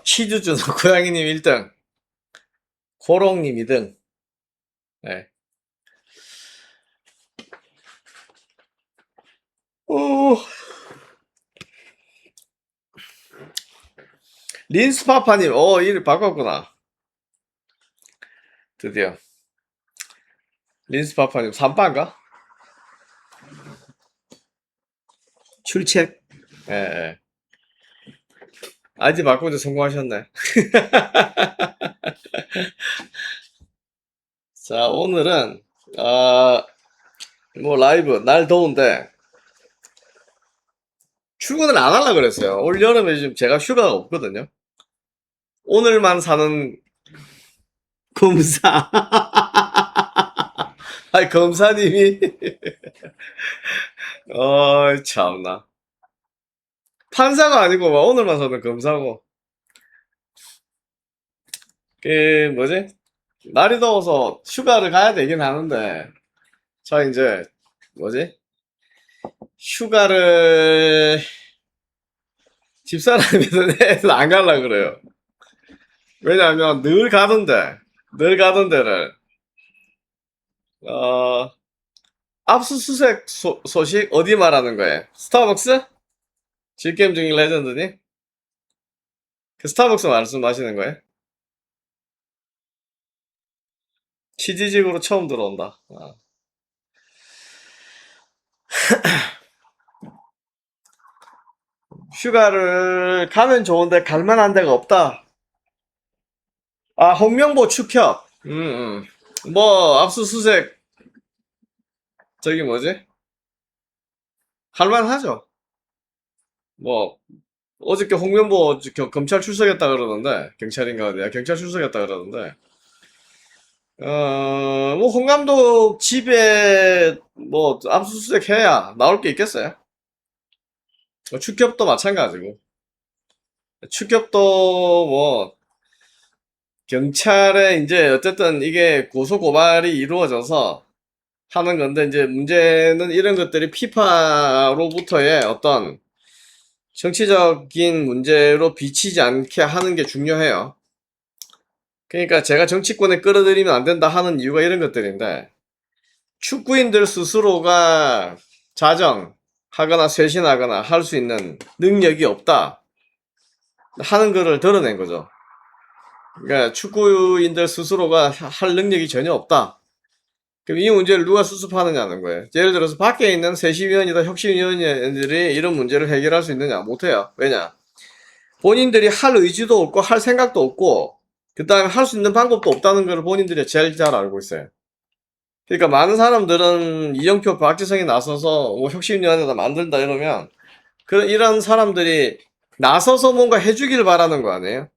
치즈준 고양이님 1등, 고롱님 2등. 네. 오, 린스파파님, 이름 바꿨구나. 드디어. 린스파파님, 3빠인가? 출첵. 예, 예. 아이디 바꾸는데 성공하셨네. 자, 오늘은, 뭐, 라이브, 날 더운데, 출근을 안 하려고 그랬어요. 올 여름에 지금 제가 휴가가 없거든요. 오늘만 사는 검사. 아이, 검사님이. 참나. 판사가 아니고, 막 오늘만 사는 검사고. 뭐지? 날이 더워서 휴가를 가야 되긴 하는데, 저 이제, 뭐지? 휴가를 집사람이든 애들 안 가려고 그래요. 왜냐하면 늘 가던 데를, 어, 압수수색 소식 어디 말하는 거예요? 스타벅스? 질게임 중인 레전드니? 그 스타벅스 말씀하시는 거예요? 취지직으로 처음 들어온다. 휴가를 가면 좋은데 갈 만한 데가 없다. 홍명보 축협. 뭐, 압수수색, 저기 뭐지? 갈만하죠. 뭐, 어저께 홍명보 검찰 출석했다 그러는데, 경찰인가 어디야? 경찰 출석했다 그러는데, 뭐, 홍 감독 집에 뭐, 압수수색 해야 나올 게 있겠어요? 축협도 마찬가지고. 축협도 뭐, 경찰에 이제 어쨌든 이게 고소고발이 이루어져서 하는 건데, 이제 문제는 이런 것들이 피파로부터의 어떤 정치적인 문제로 비치지 않게 하는 게 중요해요. 그러니까 제가 정치권에 끌어들이면 안 된다 하는 이유가 이런 것들인데, 축구인들 스스로가 자정하거나 쇄신하거나 할 수 있는 능력이 없다 하는 거를 드러낸 거죠. 그러니까 축구인들 스스로가 할 능력이 전혀 없다. 그럼 이 문제를 누가 수습하느냐는 거예요. 예를 들어서 밖에 있는 세심위원이나 혁신위원들이 이런 문제를 해결할 수 있느냐? 못해요. 왜냐? 본인들이 할 의지도 없고 할 생각도 없고 그 다음에 할 수 있는 방법도 없다는 걸 본인들이 제일 잘 알고 있어요. 그러니까 많은 사람들은 이정표, 박지성이 나서서 뭐 혁신위원회다 만든다 이러면 이런 사람들이 나서서 뭔가 해주길 바라는 거 아니에요?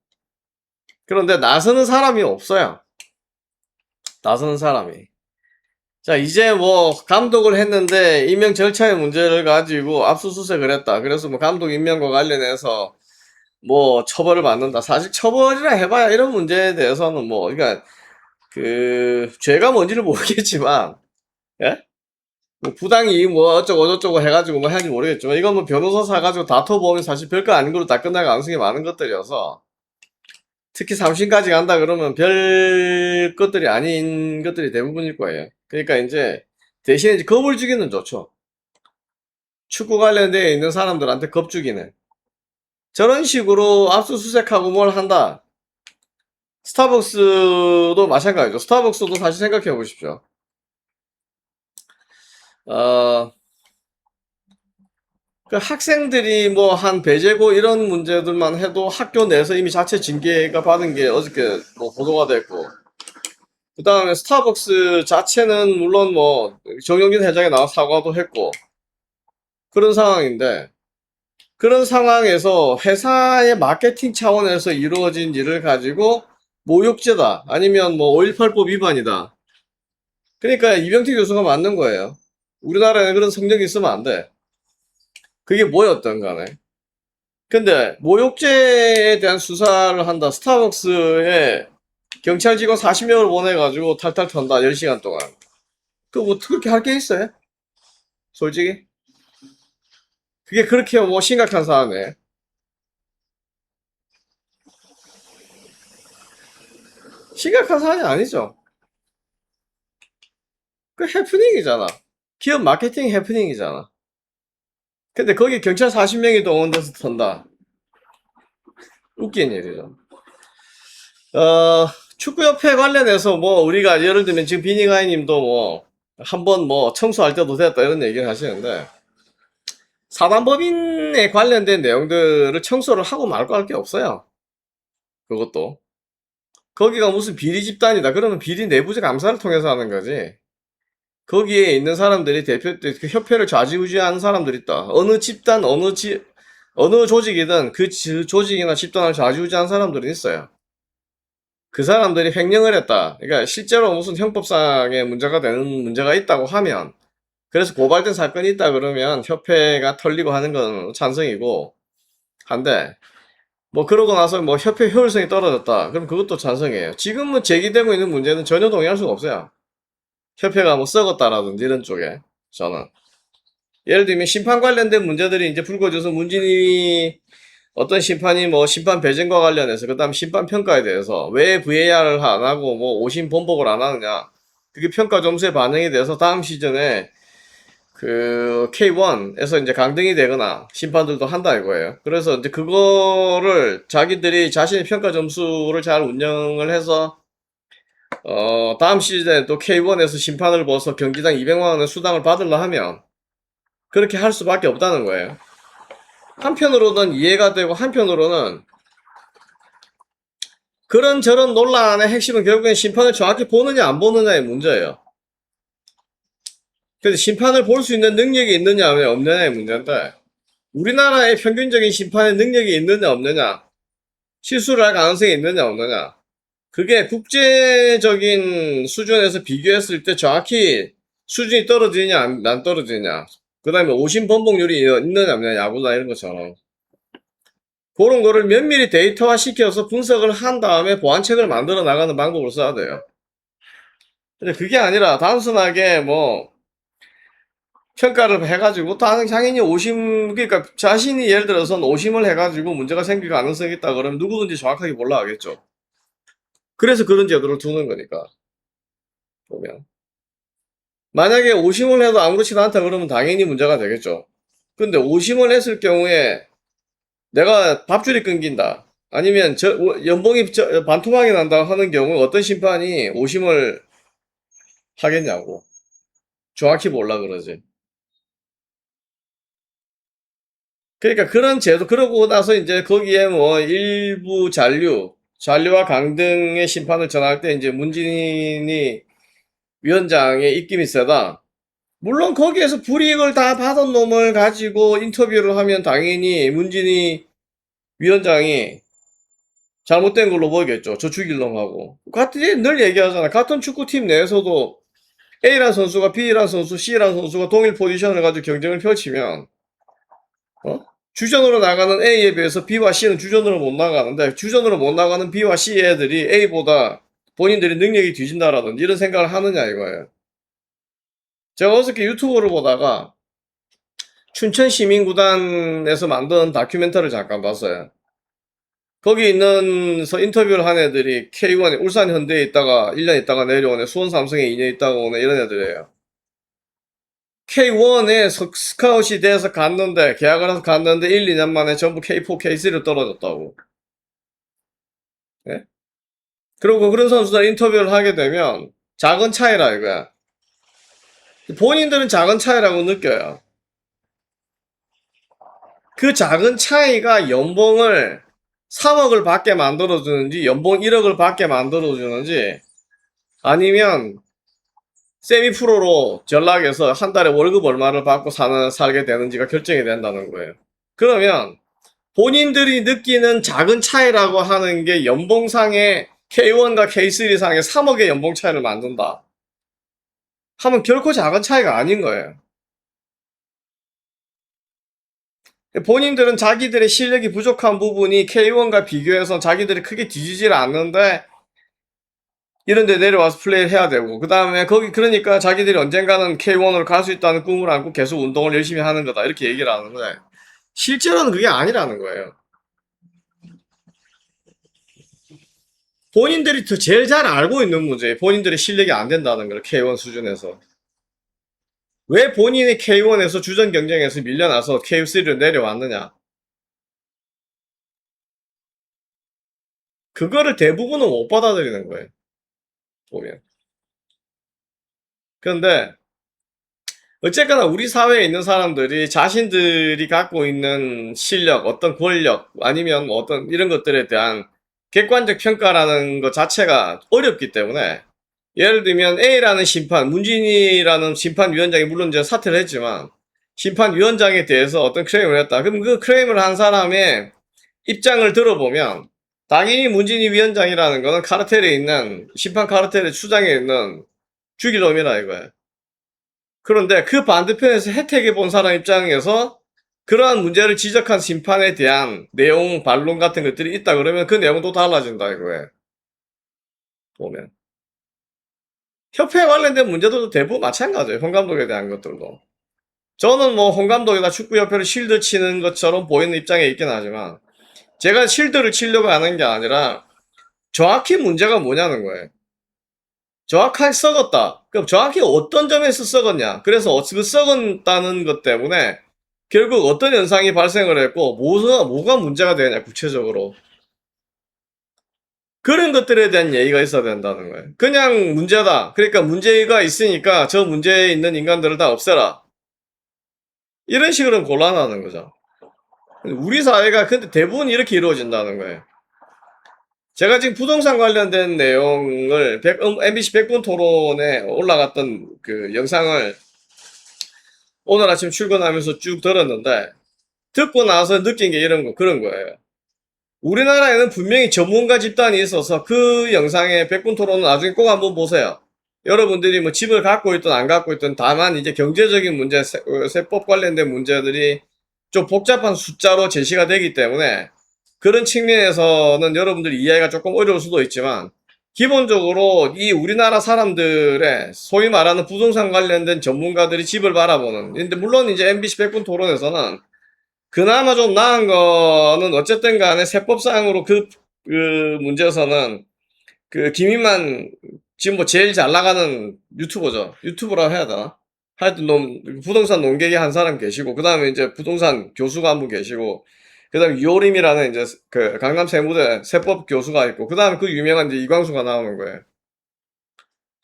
그런데 나서는 사람이 없어요. 나서는 사람이. 자, 이제 뭐 감독을 했는데 임명 절차의 문제를 가지고 압수수색을 했다. 그래서 뭐 감독 임명과 관련해서 뭐 처벌을 받는다. 사실 처벌이라 해봐야 이런 문제에 대해서는 뭐 그러니까 그 죄가 뭔지를 모르겠지만, 예? 뭐 부당이 뭐 어쩌고 저쩌고 해가지고 뭐 하는지 모르겠지만 이건 뭐 변호사 사가지고 다퉈보면 사실 별거 아닌 걸로 다 끝날 가능성이 많은 것들이어서, 특히 3심까지 간다 그러면 별 것들이 아닌 것들이 대부분일 거예요. 그러니까 이제 대신에 이제 겁을 주기는 좋죠. 축구 관련되어 있는 사람들한테 겁 주기는. 저런 식으로 압수수색하고 뭘 한다. 스타벅스도 마찬가지죠. 스타벅스도 사실 생각해 보십시오. 어, 그 학생들이 뭐 한 배제고 이런 문제들만 해도 학교 내에서 이미 자체 징계가 받은 게 어저께 뭐 보도가 됐고, 그 다음에 스타벅스 자체는 물론 뭐 정영진 회장이 나와 사과도 했고 그런 상황인데, 그런 상황에서 회사의 마케팅 차원에서 이루어진 일을 가지고 모욕죄다 아니면 뭐 5.18법 위반이다. 그러니까 이병택 교수가 맞는 거예요. 우리나라에 그런 성적이 있으면 안 돼. 그게 뭐였던 간에. 근데 모욕죄에 대한 수사를 한다. 스타벅스의 경찰 직원 40명을 보내가지고 탈탈 턴다 10시간 동안. 그거 뭐 그렇게 할 게 있어요? 솔직히? 그게 그렇게 뭐 심각한 사안이에요? 심각한 사안이 아니죠. 그 해프닝이잖아. 기업 마케팅 해프닝이잖아. 근데 거기 경찰 40명이 동원돼서 턴다. 웃긴 일이죠. 어, 축구협회 관련해서 뭐 우리가 예를 들면 지금 비니가이님도 뭐 한번 뭐 청소할 때도 됐다 이런 얘기를 하시는데 사단법인에 관련된 내용들을 청소를 하고 말고 할 게 없어요. 그것도. 거기가 무슨 비리 집단이다. 그러면 비리 내부적 감사를 통해서 하는 거지. 거기에 있는 사람들이 그 협회를 좌지우지하는 사람들이 있다. 어느 집단, 어느 조직이든 그 조직이나 집단을 좌지우지하는 사람들이 있어요. 그 사람들이 횡령을 했다. 그러니까 실제로 무슨 형법상의 문제가 되는 문제가 있다고 하면, 그래서 고발된 사건이 있다 그러면 협회가 털리고 하는 건 찬성이고, 한데, 뭐 그러고 나서 뭐 협회 효율성이 떨어졌다. 그럼 그것도 찬성이에요. 지금은 제기되고 있는 문제는 전혀 동의할 수가 없어요. 협회가 뭐 썩었다라든지 이런 쪽에 저는 예를 들면 심판 관련된 문제들이 이제 불거져서 문진이 어떤 심판이 뭐 심판 배정과 관련해서 그다음 심판 평가에 대해서 왜 VAR을 안 하고 뭐 오심 번복을 안 하느냐 그게 평가 점수에 반영이 돼서 다음 시즌에 그 K1에서 이제 강등이 되거나 심판들도 한다 이거예요. 그래서 이제 그거를 자기들이 자신의 평가 점수를 잘 운영을 해서 다음 시즌에 또 K1에서 심판을 벗어 경기당 200만 원의 수당을 받으려 하면 그렇게 할 수밖에 없다는 거예요. 한편으로는 이해가 되고 한편으로는 그런저런 논란의 핵심은 결국엔 심판을 정확히 보느냐 안 보느냐의 문제예요. 그래서 심판을 볼 수 있는 능력이 있느냐 없느냐의 문제인데 우리나라의 평균적인 심판의 능력이 있느냐 없느냐 실수를 할 가능성이 있느냐 없느냐 그게 국제적인 수준에서 비교했을 때 정확히 수준이 떨어지냐 안 떨어지냐 그 다음에 오심 번복률이 있느냐 없느냐 야구나 이런 것처럼 그런 거를 면밀히 데이터화 시켜서 분석을 한 다음에 보완책을 만들어 나가는 방법을 써야 돼요. 근데 그게 아니라 단순하게 뭐 평가를 해가지고 당연히 오심 그러니까 자신이 예를 들어서 오심을 해가지고 문제가 생길 가능성이 있다 그러면 누구든지 정확하게 몰라 하겠죠. 그래서 그런 제도를 두는 거니까 보면 만약에 오심을 해도 아무렇지도 않다 그러면 당연히 문제가 되겠죠. 근데 오심을 했을 경우에 내가 밥줄이 끊긴다. 아니면 연봉이 반토막이 난다 하는 경우 어떤 심판이 오심을 하겠냐고. 정확히 몰라 그러지. 그러니까 그런 제도, 그러고 나서 이제 거기에 뭐 일부 잔류와 강등의 심판을 전할 때 이제 문진이 위원장의 입김이 세다. 물론 거기에서 불이익을 다 받은 놈을 가지고 인터뷰를 하면 당연히 문진이 위원장이 잘못된 걸로 보이겠죠. 저 죽일 놈하고. 같은, 늘 얘기하잖아. 같은 축구팀 내에서도 A란 선수가 B란 선수, C란 선수가 동일 포지션을 가지고 경쟁을 펼치면, 어? 주전으로 나가는 A에 비해서 B와 C는 주전으로 못 나가는데, 주전으로 못 나가는 B와 C 애들이 A보다 본인들이 능력이 뒤진다라든지 이런 생각을 하느냐 이거예요. 제가 어저께 유튜브를 보다가 춘천시민구단에서 만든 다큐멘터리를 잠깐 봤어요. 거기 있는서 인터뷰를 한 애들이 K1에 울산 현대에 있다가 1년 있다가 내려오네 수원 삼성에 2년 있다가 오네 이런 애들이에요. K1에 스카웃이 돼서 갔는데 계약을 해서 갔는데 1, 2년 만에 전부 K4, K3로 떨어졌다고. 예? 그리고 그런 선수들 인터뷰를 하게 되면 작은 차이라 이거야. 본인들은 작은 차이라고 느껴요. 그 작은 차이가 연봉을 3억을 받게 만들어주는지 연봉 1억을 받게 만들어주는지 아니면 세미프로로 전락해서 한 달에 월급 얼마를 받고 살게 되는지가 결정이 된다는 거예요. 그러면 본인들이 느끼는 작은 차이라고 하는 게 연봉상의 K1과 K3상의 3억의 연봉 차이를 만든다 하면 결코 작은 차이가 아닌 거예요. 본인들은 자기들의 실력이 부족한 부분이 K1과 비교해서 자기들이 크게 뒤지질 않는데 이런 데 내려와서 플레이를 해야 되고, 그 다음에 거기, 그러니까 자기들이 언젠가는 K1으로 갈 수 있다는 꿈을 안고 계속 운동을 열심히 하는 거다. 이렇게 얘기를 하는 거예요. 실제로는 그게 아니라는 거예요. 본인들이 더 제일 잘 알고 있는 문제예요. 본인들의 실력이 안 된다는 걸, K1 수준에서. 왜 본인이 K1에서 주전 경쟁에서 밀려나서 K3로 내려왔느냐. 그거를 대부분은 못 받아들이는 거예요. 보면. 그런데 어쨌거나 우리 사회에 있는 사람들이 자신들이 갖고 있는 실력, 어떤 권력, 아니면 뭐 어떤 이런 것들에 대한 객관적 평가라는 것 자체가 어렵기 때문에, 예를 들면 A라는 심판, 문진이라는 심판위원장이 물론 이제 사퇴를 했지만, 심판위원장에 대해서 어떤 클레임을 했다. 그럼 그 클레임을 한 사람의 입장을 들어보면, 당연히 문진이 위원장이라는 거는 카르텔에 있는, 심판 카르텔의 추장에 있는 죽일 놈이라 이거예요. 그런데 그 반대편에서 혜택을 본 사람 입장에서 그러한 문제를 지적한 심판에 대한 내용, 반론 같은 것들이 있다 그러면 그 내용도 달라진다 이거예요. 보면. 협회에 관련된 문제들도 대부분 마찬가지예요. 홍 감독에 대한 것들도. 저는 뭐 홍 감독이나 축구협회를 실드 치는 것처럼 보이는 입장에 있긴 하지만, 제가 실드를 치려고 하는 게 아니라 정확히 문제가 뭐냐는 거예요. 정확하게 썩었다. 그럼 정확히 어떤 점에서 썩었냐. 그래서 그 썩었다는 것 때문에 결국 어떤 현상이 발생을 했고 뭐가 문제가 되냐 구체적으로. 그런 것들에 대한 얘기가 있어야 된다는 거예요. 그냥 문제다. 그러니까 문제가 있으니까 저 문제에 있는 인간들을 다 없애라. 이런 식으로는 곤란하는 거죠. 우리 사회가 근데 대부분 이렇게 이루어진다는 거예요. 제가 지금 부동산 관련된 내용을 MBC 100분 토론에 올라갔던 그 영상을 오늘 아침 출근하면서 쭉 들었는데, 듣고 나서 느낀 게 그런 거예요. 우리나라에는 분명히 전문가 집단이 있어서 그 영상의 100분 토론은 나중에 꼭 한번 보세요. 여러분들이 뭐 집을 갖고 있든 안 갖고 있든 다만 이제 경제적인 문제, 세법 관련된 문제들이 좀 복잡한 숫자로 제시가 되기 때문에 그런 측면에서는 여러분들이 이해가 조금 어려울 수도 있지만, 기본적으로 이 우리나라 사람들의 소위 말하는 부동산 관련된 전문가들이 집을 바라보는, 근데 물론 이제 MBC 100분 토론에서는 그나마 좀 나은 거는 어쨌든 간에 세법상으로 그 문제에서는 그 김인만 지금 뭐 제일 잘 나가는 유튜버죠. 유튜버라고 해야 되나? 하여튼 부동산 논객이 한 사람 계시고, 그 다음에 이제 부동산 교수가 한 분 계시고, 그 다음에 유호림이라는 이제 그 강남 세무대 세법 교수가 있고, 그 다음에 그 유명한 이제 이광수가 나오는 거예요.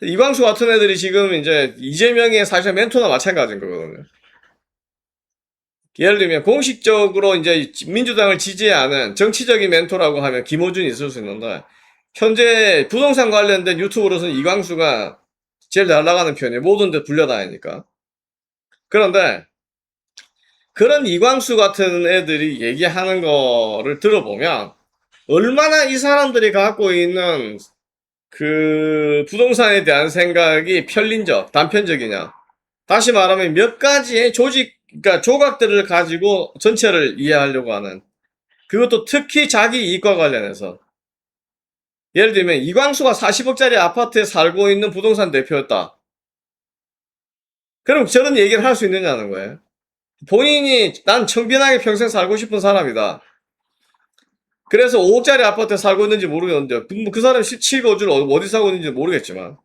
이광수 같은 애들이 지금 이제 이재명의 사실 멘토나 마찬가지인 거거든요. 예를 들면 공식적으로 이제 민주당을 지지하는 정치적인 멘토라고 하면 김어준이 있을 수 있는데, 현재 부동산 관련된 유튜브로서는 이광수가 제일 잘 나가는 편이에요. 모든 데 불려다니니까. 그런데 그런 이광수 같은 애들이 얘기하는 거를 들어보면 얼마나 이 사람들이 갖고 있는 그 부동산에 대한 생각이 편린적, 단편적이냐. 다시 말하면 몇 가지의 그러니까 조각들을 가지고 전체를 이해하려고 하는. 그것도 특히 자기 이익과 관련해서. 예를 들면 이광수가 40억짜리 아파트에 살고 있는 부동산 대표였다. 그럼 저런 얘기를 할 수 있느냐는 거예요. 본인이 난 청빈하게 평생 살고 싶은 사람이다. 그래서 5억짜리 아파트에 살고 있는지 모르겠는데 그 사람이 17거주를 어디 살고 있는지 모르겠지만,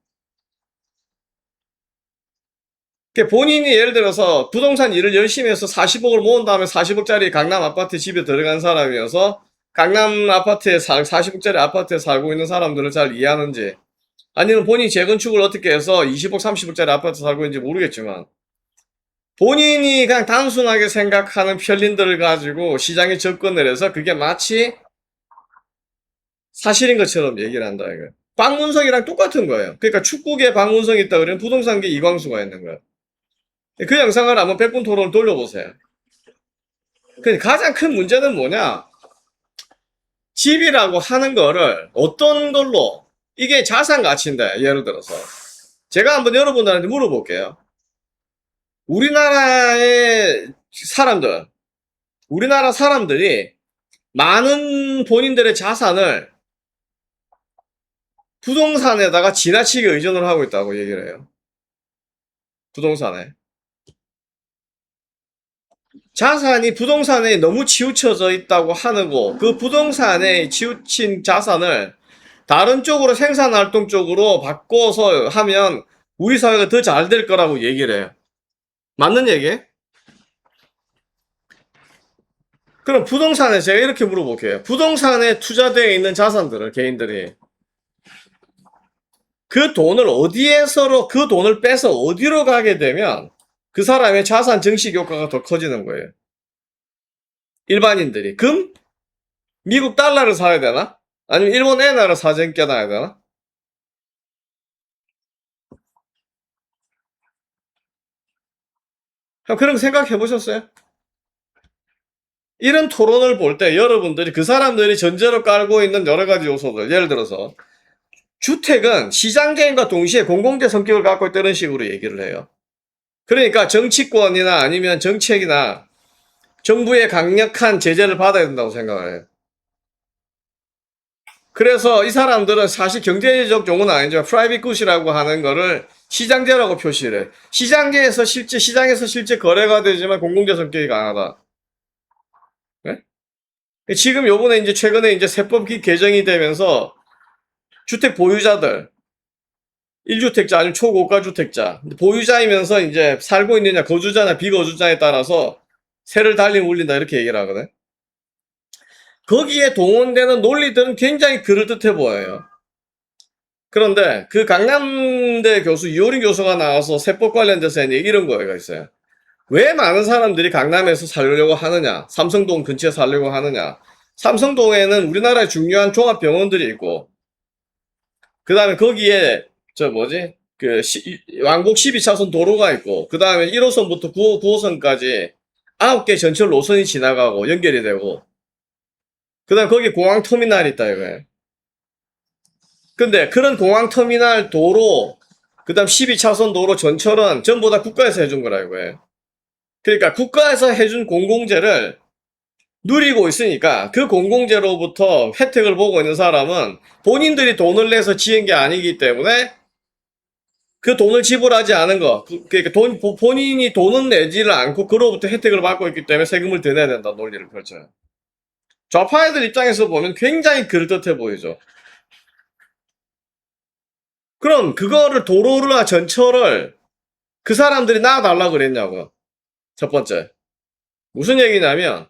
본인이 예를 들어서 부동산 일을 열심히 해서 40억을 모은 다음에 40억짜리 강남 아파트 집에 들어간 사람이어서 강남 아파트에 40억짜리 아파트에 살고 있는 사람들을 잘 이해하는지, 아니면 본인이 재건축을 어떻게 해서 20억 30억짜리 아파트 살고 있는지 모르겠지만, 본인이 그냥 단순하게 생각하는 편린들을 가지고 시장에 접근을 해서 그게 마치 사실인 것처럼 얘기를 한다 이거예요. 박문성이랑 똑같은 거예요. 그러니까 축구계 박문성이 있다 그러면 부동산계 이광수가 있는 거예요. 그 영상을 한번 100분 토론을 돌려보세요. 가장 큰 문제는 뭐냐? 집이라고 하는 거를 어떤 걸로, 이게 자산 가치인데, 예를 들어서 제가 한번 여러분들한테 물어볼게요. 우리나라의 사람들, 우리나라 사람들이 많은 본인들의 자산을 부동산에다가 지나치게 의존을 하고 있다고 얘기를 해요. 부동산에. 자산이 부동산에 너무 치우쳐져 있다고 하는 거, 그 부동산에 치우친 자산을 다른 쪽으로 생산활동 쪽으로 바꿔서 하면 우리 사회가 더 잘 될 거라고 얘기를 해요. 맞는 얘기? 그럼 부동산에 제가 이렇게 물어볼게요. 부동산에 투자되어 있는 자산들을 개인들이 그 돈을 어디에서로 그 돈을 빼서 어디로 가게 되면 그 사람의 자산 증식 효과가 더 커지는 거예요. 일반인들이 금? 미국 달러를 사야 되나? 아니면 일본 엔화를 사전 껴놔야 되나? 그런 거 생각해 보셨어요? 이런 토론을 볼 때 여러분들이 그 사람들이 전제로 깔고 있는 여러 가지 요소들, 예를 들어서 주택은 시장개인과 동시에 공공재 성격을 갖고 있다는 식으로 얘기를 해요. 그러니까 정치권이나 아니면 정책이나 정부의 강력한 제재를 받아야 된다고 생각을 해요. 그래서 이 사람들은 사실 경제적 용어는 아니지만 프라이빗 굿이라고 하는 거를 시장제라고 표시를 해. 시장에서 실제 거래가 되지만 공공재 성격이 강하다. 네? 지금 요번에 이제 최근에 이제 세법 개정이 되면서 주택 보유자들, 1주택자 아니면 초고가 주택자, 보유자이면서 이제 살고 있느냐, 거주자나 비거주자에 따라서 세를 달리 울린다 이렇게 얘기를 하거든. 거기에 동원되는 논리들은 굉장히 그럴듯해 보여요. 그런데 그 강남대 교수 이호린 교수가 나와서 세법 관련돼서 이런 거가 있어요. 왜 많은 사람들이 강남에서 살려고 하느냐, 삼성동 근처에 살려고 하느냐. 삼성동에는 우리나라의 중요한 종합병원들이 있고, 그 다음에 거기에 저 뭐지 왕복 12차선 도로가 있고, 그 다음에 1호선부터 9호선까지 9개 전철 노선이 지나가고 연결이 되고, 그 다음에 거기 공항터미널이 있다 이거예요. 근데 그런 공항터미널 도로, 그 다음 12차선 도로 전철은 전부 다 국가에서 해준 거라 이거예요. 그러니까 국가에서 해준 공공재를 누리고 있으니까 그 공공재로부터 혜택을 보고 있는 사람은 본인들이 돈을 내서 지은 게 아니기 때문에 그 돈을 지불하지 않은 거, 그러니까 본인이 돈은 내지를 않고 그로부터 혜택을 받고 있기 때문에 세금을 더 내야 된다 논리를 펼쳐요. 좌파 애들 입장에서 보면 굉장히 그럴듯해 보이죠. 그럼 그거를 도로나 전철을 그 사람들이 놔달라 그랬냐고요. 첫 번째. 무슨 얘기냐면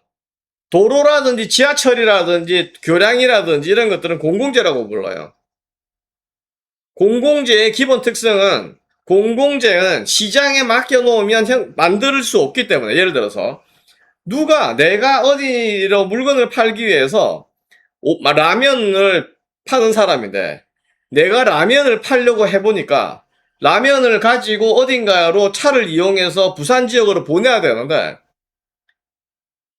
도로라든지 지하철이라든지 교량이라든지 이런 것들은 공공재라고 불러요. 공공재의 기본 특성은 공공재는 시장에 맡겨놓으면 만들 수 없기 때문에, 예를 들어서 내가 어디로 물건을 팔기 위해서 라면을 파는 사람인데 내가 라면을 팔려고 해보니까 라면을 가지고 어딘가로 차를 이용해서 부산 지역으로 보내야 되는데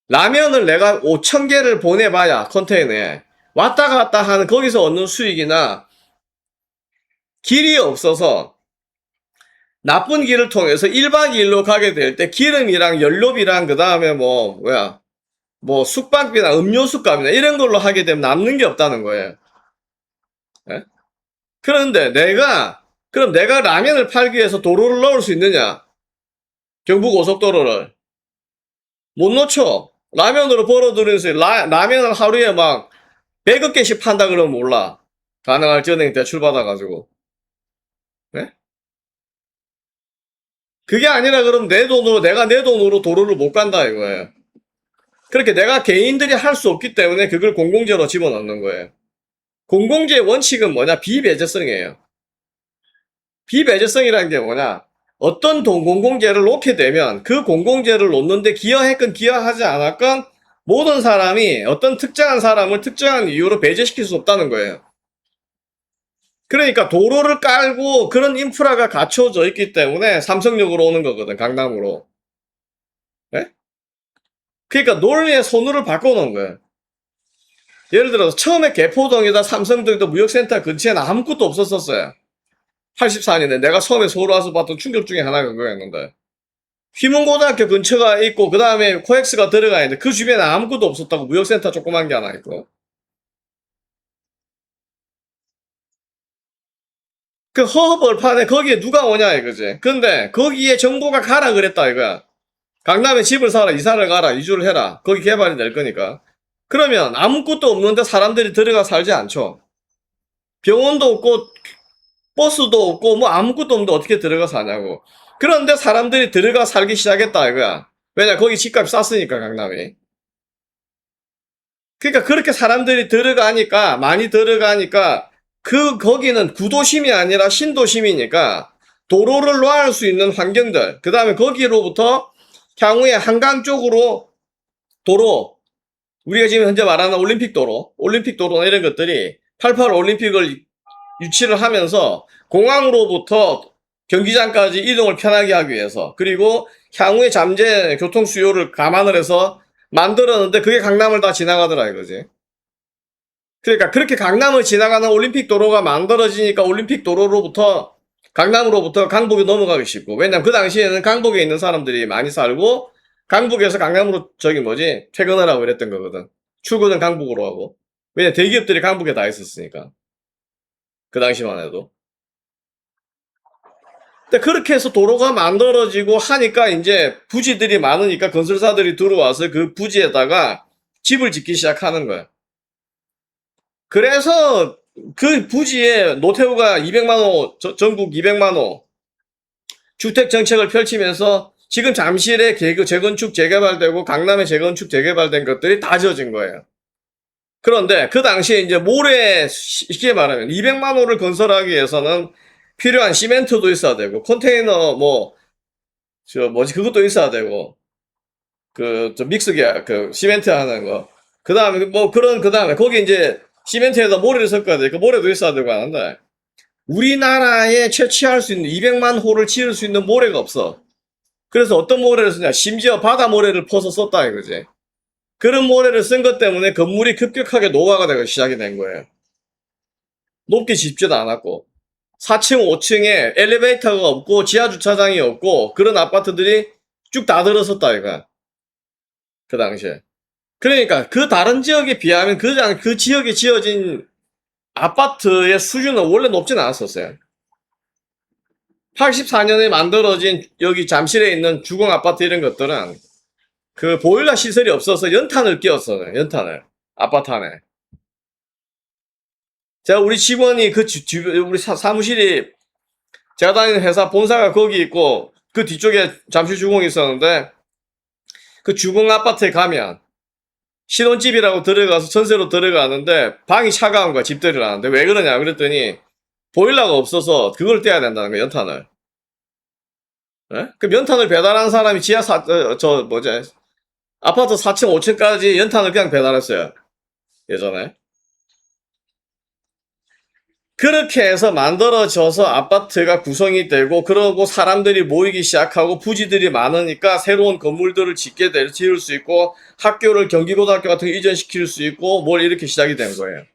라면을 내가 5,000개를 보내봐야 컨테이너에 왔다 갔다 하는 거기서 얻는 수익이나 길이 없어서 나쁜 길을 통해서 1박 2일로 가게 될 때 기름이랑 연료비랑 그 다음에 숙박비나 음료수 값이나 이런 걸로 하게 되면 남는 게 없다는 거예요. 예? 그런데 그럼 내가 라면을 팔기 위해서 도로를 넣을 수 있느냐? 경부고속도로를. 못 놓죠. 라면으로 벌어들이는 수 라면을 하루에 막 100억 개씩 판다 그러면 몰라. 가능할지 은행 대출 받아가지고. 네? 그게 아니라 그럼 내가 내 돈으로 도로를 못 간다 이거예요. 그렇게 내가 개인들이 할 수 없기 때문에 그걸 공공재로 집어넣는 거예요. 공공재의 원칙은 뭐냐? 비배제성이에요. 비배제성이라는 게 뭐냐? 어떤 공공재를 놓게 되면 그 공공재를 놓는데 기여했건 기여하지 않았건 모든 사람이 어떤 특정한 사람을 특정한 이유로 배제시킬 수 없다는 거예요. 그러니까 도로를 깔고 그런 인프라가 갖춰져 있기 때문에 삼성역으로 오는 거거든, 강남으로. 네? 그러니까 논리의 손으로 바꿔놓은 거예요. 예를 들어서 처음에 개포동이다 삼성동이다 무역센터 근처에는 아무것도 없었었어요. 84년에 내가 처음에 서울 와서 봤던 충격 중에 하나가 그거였는데 휘문고등학교 근처가 있고 그 다음에 코엑스가 들어가 있는데 그 주변에 아무것도 없었다고. 무역센터 조그만 게 하나 있고. 그 허허벌판에 거기에 누가 오냐 이거지. 근데 거기에 정부가 가라 그랬다 이거야. 강남에 집을 사라, 이사를 가라, 이주를 해라. 거기 개발이 될 거니까. 그러면 아무것도 없는데 사람들이 들어가 살지 않죠. 병원도 없고 버스도 없고 뭐 아무것도 없는데 어떻게 들어가 사냐고. 그런데 사람들이 들어가 살기 시작했다 이거야. 왜냐 거기 집값이 쌌으니까 강남이. 그러니까 그렇게 사람들이 들어가니까 많이 들어가니까 거기는 구도심이 아니라 신도심이니까 도로를 놓을 수 있는 환경들, 그 다음에 거기로부터 향후에 한강 쪽으로 도로, 우리가 지금 현재 말하는 올림픽 도로나 이런 것들이 88 올림픽을 유치를 하면서 공항으로부터 경기장까지 이동을 편하게 하기 위해서, 그리고 향후에 잠재 교통 수요를 감안을 해서 만들었는데 그게 강남을 다 지나가더라 이거지. 그러니까 그렇게 강남을 지나가는 올림픽 도로가 만들어지니까 올림픽 도로로부터 강남으로부터 강북에 넘어가기 쉽고, 왜냐면 그 당시에는 강북에 있는 사람들이 많이 살고 강북에서 강남으로 퇴근을 하고 이랬던 거거든. 출근은 강북으로 하고. 왜냐 대기업들이 강북에 다 있었으니까. 그 당시만 해도. 근데 그렇게 해서 도로가 만들어지고 하니까 이제 부지들이 많으니까 건설사들이 들어와서 그 부지에다가 집을 짓기 시작하는 거야. 그래서 그 부지에 노태우가 200만 호, 전국 200만 호 주택 정책을 펼치면서 지금 잠실에 재건축 재개발되고 강남에 재건축 재개발된 것들이 다 지어진 거예요. 그런데 그 당시에 이제 쉽게 말하면 200만 호를 건설하기 위해서는 필요한 시멘트도 있어야 되고 컨테이너 그것도 있어야 되고 시멘트 하는 거. 그 다음에 그 다음에 거기 이제 시멘트에다 모래를 섞어야 돼. 그 모래도 있어야 되고 하는데 우리나라에 채취할 수 있는 200만 호를 지을 수 있는 모래가 없어. 그래서 어떤 모래를 쓰냐? 심지어 바다 모래를 퍼서 썼다 이거지. 그런 모래를 쓴 것 때문에 건물이 급격하게 노화가 되고 시작이 된 거예요. 높게 짓지도 않았고 4층, 5층에 엘리베이터가 없고 지하 주차장이 없고 그런 아파트들이 쭉 다 들어섰다 이거야. 그 당시에. 그러니까 그 다른 지역에 비하면 그 지역에 지어진 아파트의 수준은 원래 높진 않았었어요. 84년에 만들어진 여기 잠실에 있는 주공 아파트 이런 것들은 그 보일러 시설이 없어서 연탄을 끼웠어요. 연탄을. 아파트 안에. 제가 우리 직원이 우리 사무실이 제가 다니는 회사 본사가 거기 있고 그 뒤쪽에 잠실 주공이 있었는데 그 주공 아파트에 가면 신혼집이라고 들어가서 전세로 들어가는데 방이 차가운 거야. 집들이라는데 왜 그러냐 그랬더니 보일러가 없어서 그걸 떼야 된다는 거야. 연탄을. 예? 그 연탄을 배달한 사람이 아파트 4층 5층까지 연탄을 그냥 배달했어요. 예전에. 그렇게 해서 만들어져서 아파트가 구성이 되고 그러고 사람들이 모이기 시작하고 부지들이 많으니까 새로운 건물들을 지을 수 있고 학교를 경기고등학교 같은 거 이전시킬 수 있고 뭘 이렇게 시작이 된 거예요.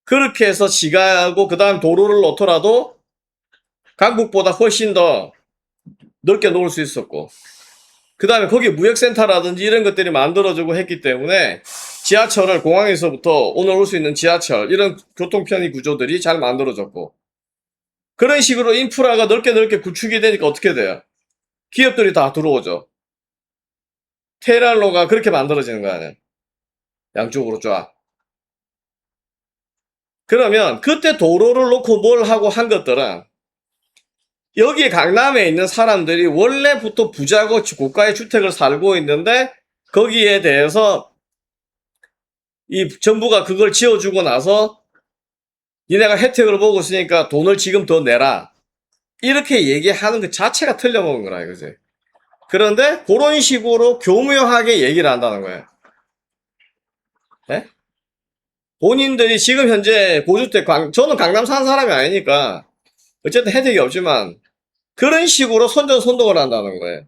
그렇게 해서 지가하고 그 다음 도로를 놓더라도 강북보다 훨씬 더 넓게 놓을 수 있었고 그 다음에 거기 무역센터라든지 이런 것들이 만들어지고 했기 때문에 지하철을 공항에서부터 오늘 올 수 있는 지하철 이런 교통편의 구조들이 잘 만들어졌고 그런 식으로 인프라가 넓게 구축이 되니까 어떻게 돼요? 기업들이 다 들어오죠. 테란로가 그렇게 만들어지는 거 아니에요? 양쪽으로 쫙. 그러면 그때 도로를 놓고 뭘 하고 한 것들은 여기 강남에 있는 사람들이 원래부터 부자고 고가의 주택을 살고 있는데 거기에 대해서 이 정부가 그걸 지어주고 나서 니네가 혜택을 보고 있으니까 돈을 지금 더 내라. 이렇게 얘기하는 것 자체가 틀려먹은 거라 이거지. 그런데 그런 식으로 교묘하게 얘기를 한다는 거예요. 네? 본인들이 지금 현재 고주택, 저는 강남 사는 사람이 아니니까 어쨌든 혜택이 없지만 그런 식으로 선전선동을 한다는 거예요.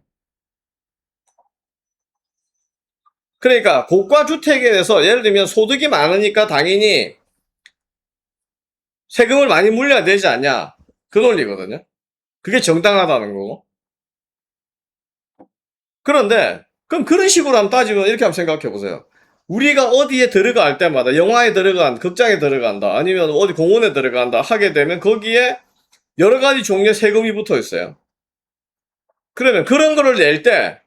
그러니까 고가 주택에 대해서 예를 들면 소득이 많으니까 당연히 세금을 많이 물려야 되지 않냐. 그 논리거든요. 그게 정당하다는 거고. 그런데 그럼 그런 식으로 한번 따지면 이렇게 한번 생각해 보세요. 우리가 어디에 들어갈 때마다 영화에 극장에 들어간다 아니면 어디 공원에 들어간다 하게 되면 거기에 여러 가지 종류의 세금이 붙어 있어요. 그러면 그런 거를 낼 때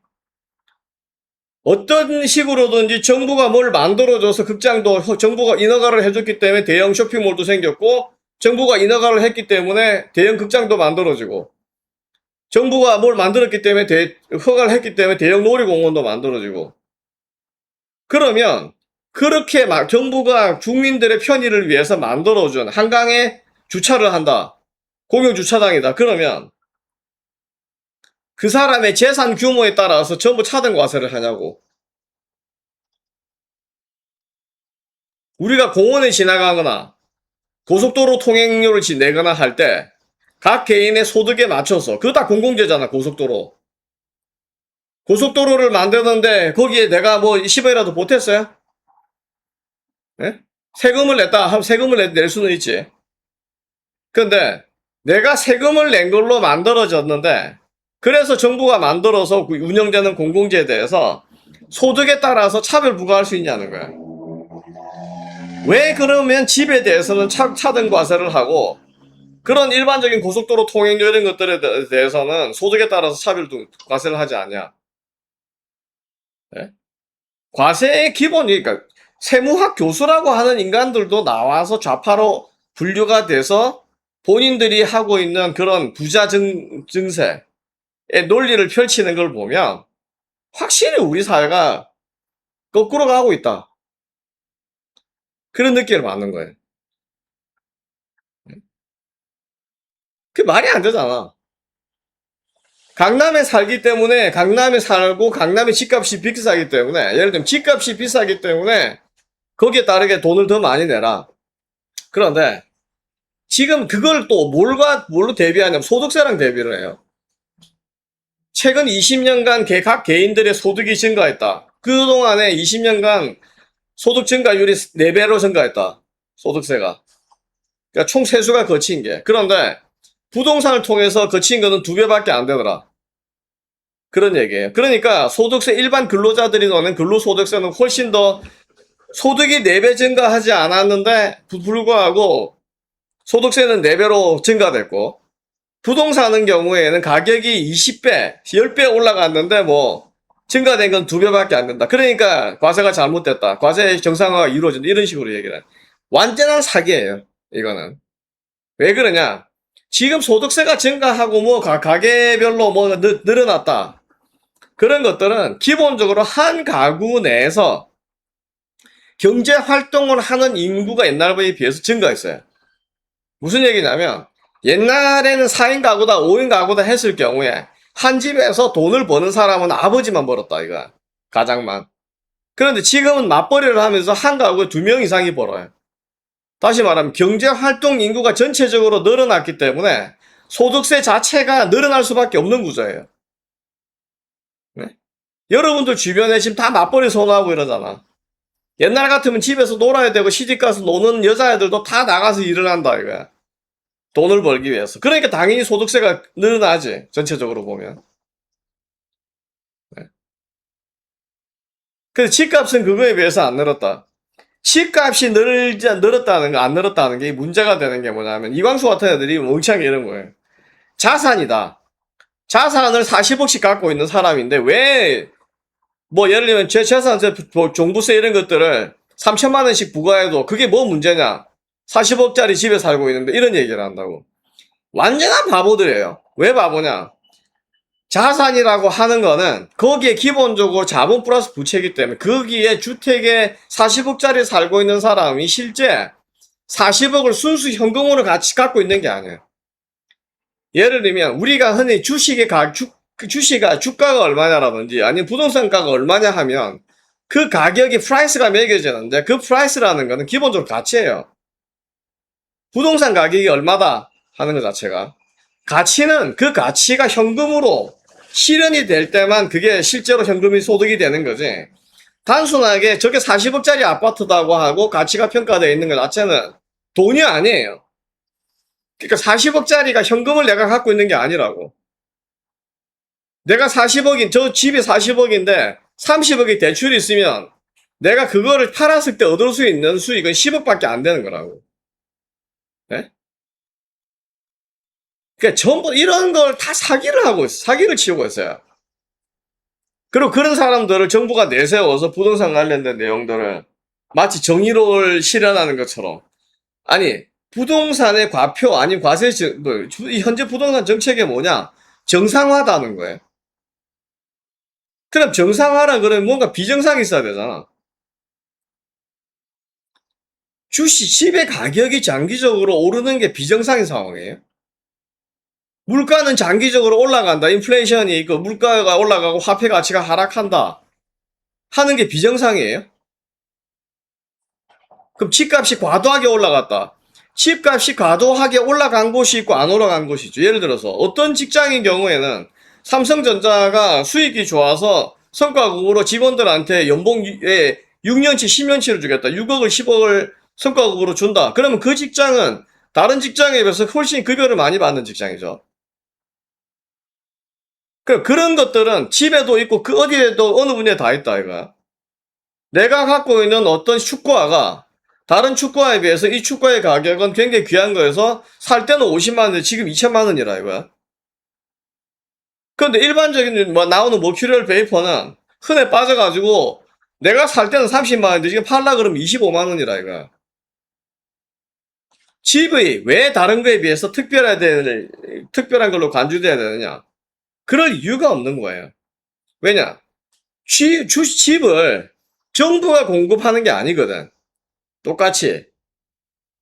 어떤 식으로든지 정부가 뭘 만들어줘서 극장도 정부가 인허가를 해줬기 때문에 대형 쇼핑몰도 생겼고 정부가 인허가를 했기 때문에 대형 극장도 만들어지고 정부가 뭘 만들었기 때문에 허가를 했기 때문에 대형 놀이공원도 만들어지고 그러면 그렇게 막 정부가 국민들의 편의를 위해서 만들어준 한강에 주차를 한다. 공영주차장이다. 그러면 그 사람의 재산 규모에 따라서 전부 차등과세를 하냐고. 우리가 공원에 지나가거나 고속도로 통행료를 내거나 할 때 각 개인의 소득에 맞춰서 그거 다 공공재잖아. 고속도로. 고속도로를 만드는데 거기에 내가 뭐 10원이라도 보탰어요? 예? 세금을 냈다 하면 세금을 낼 수는 있지. 근데 내가 세금을 낸 걸로 만들어졌는데 그래서 정부가 만들어서 운영되는 공공재에 대해서 소득에 따라서 차별 부과할 수 있냐는 거야. 왜 그러면 집에 대해서는 차등과세를 하고 그런 일반적인 고속도로 통행료 이런 것들에 대해서는 소득에 따라서 차별과세를 하지 않냐. 네? 과세의 기본이 그러니까 세무학 교수라고 하는 인간들도 나와서 좌파로 분류가 돼서 본인들이 하고 있는 그런 부자 증세의 논리를 펼치는 걸 보면 확실히 우리 사회가 거꾸로 가고 있다. 그런 느낌을 받는 거예요. 그게 말이 안 되잖아. 강남에 살기 때문에 강남에 살고 강남의 집값이 비싸기 때문에 예를 들면 집값이 비싸기 때문에 거기에 따르게 돈을 더 많이 내라. 그런데 지금 그걸 또 뭘로 대비하냐면 소득세랑 대비를 해요. 최근 20년간 각 개인들의 소득이 증가했다. 그동안에 20년간 소득 증가율이 4배로 증가했다. 소득세가. 그러니까 총 세수가 거친 게. 그런데 부동산을 통해서 거친 거는 2배밖에 안 되더라. 그런 얘기예요. 그러니까 소득세 일반 근로자들이 내는 근로소득세는 훨씬 더 소득이 4배 증가하지 않았는데 불구하고 소득세는 4배로 증가됐고 부동산의 경우에는 가격이 20배, 10배 올라갔는데 뭐 증가된 건 2배밖에 안 된다. 그러니까 과세가 잘못됐다. 과세 정상화가 이루어진다. 이런 식으로 얘기를 해요. 완전한 사기예요. 이거는. 왜 그러냐? 지금 소득세가 증가하고 뭐 가게별로 뭐 늘어났다. 그런 것들은 기본적으로 한 가구 내에서 경제 활동을 하는 인구가 옛날에 비해서 증가했어요. 무슨 얘기냐면 옛날에는 4인 가구다 5인 가구다 했을 경우에 한 집에서 돈을 버는 사람은 아버지만 벌었다 이거 가장만. 그런데 지금은 맞벌이를 하면서 한 가구에 2명 이상이 벌어요. 다시 말하면 경제 활동 인구가 전체적으로 늘어났기 때문에 소득세 자체가 늘어날 수밖에 없는 구조예요. 네? 여러분들 주변에 지금 다 맞벌이 선호하고 이러잖아. 옛날 같으면 집에서 놀아야 되고 시집가서 노는 여자애들도 다 나가서 일을 한다 이거야. 돈을 벌기 위해서. 그러니까 당연히 소득세가 늘어나지. 전체적으로 보면. 네. 근데 집값은 그거에 비해서 안 늘었다. 집값이 늘었다는 거, 안 늘었다는 게 문제가 되는 게 뭐냐면 이광수 같은 애들이 멍청하게 이런 거예요. 자산이다. 자산을 40억씩 갖고 있는 사람인데 왜 뭐 예를 들면 제 재산, 종부세 이런 것들을 3천만 원씩 부과해도 그게 뭐 문제냐. 40억짜리 집에 살고 있는데 이런 얘기를 한다고. 완전한 바보들이에요. 왜 바보냐. 자산이라고 하는 거는 거기에 기본적으로 자본 플러스 부채이기 때문에 거기에 주택에 40억짜리 살고 있는 사람이 실제 40억을 순수 현금으로 같이 갖고 있는 게 아니에요. 예를 들면 우리가 흔히 주가가 얼마냐라든지 아니면 부동산가가 얼마냐 하면 그 가격이 프라이스가 매겨지는데 그 프라이스라는 거는 기본적으로 가치예요. 부동산 가격이 얼마다 하는 것 자체가 가치는 그 가치가 현금으로 실현이 될 때만 그게 실제로 현금이 소득이 되는 거지. 단순하게 저게 40억짜리 아파트다고 하고 가치가 평가되어 있는 것 자체는 돈이 아니에요. 그러니까 40억짜리가 현금을 내가 갖고 있는 게 아니라고. 내가 40억인, 저 집이 40억인데 30억이 대출이 있으면 내가 그거를 팔았을 때 얻을 수 있는 수익은 10억밖에 안 되는 거라고. 네? 그러니까 전부 이런 걸 다 사기를 하고 있어. 사기를 치고 있어요. 그리고 그런 사람들을 정부가 내세워서 부동산 관련된 내용들을 마치 정의로를 실현하는 것처럼. 아니, 부동산의 과표 아니면 과세, 뭐, 현재 부동산 정책이 뭐냐? 정상화다는 거예요. 그럼 정상화라 그러면 뭔가 비정상이 있어야 되잖아. 집의 가격이 장기적으로 오르는 게 비정상인 상황이에요. 물가는 장기적으로 올라간다. 인플레이션이 있고 물가가 올라가고 화폐 가치가 하락한다. 하는 게 비정상이에요. 그럼 집값이 과도하게 올라갔다. 집값이 과도하게 올라간 곳이 있고 안 올라간 곳이 있죠. 예를 들어서 어떤 직장인 경우에는 삼성전자가 수익이 좋아서 성과급으로 직원들한테 연봉에 6년치, 10년치를 주겠다. 6억을, 10억을 성과급으로 준다. 그러면 그 직장은 다른 직장에 비해서 훨씬 급여를 많이 받는 직장이죠. 그런 것들은 집에도 있고 그 어디에도 어느 분야에 다 있다 이거야. 내가 갖고 있는 어떤 축구화가 다른 축구화에 비해서 이 축구화의 가격은 굉장히 귀한 거여서 살 때는 50만 원인데 지금 2천만 원이라 이거야. 그런데 일반적인 뭐 나오는 머큐리얼 베이퍼는 흔해 빠져가지고 내가 살 때는 30만 원인데 지금 팔라 그러면 25만 원이라 이거야. 집이 왜 다른 거에 비해서 특별한 걸로 간주돼야 되느냐? 그럴 이유가 없는 거예요. 왜냐? 집을 정부가 공급하는 게 아니거든. 똑같이.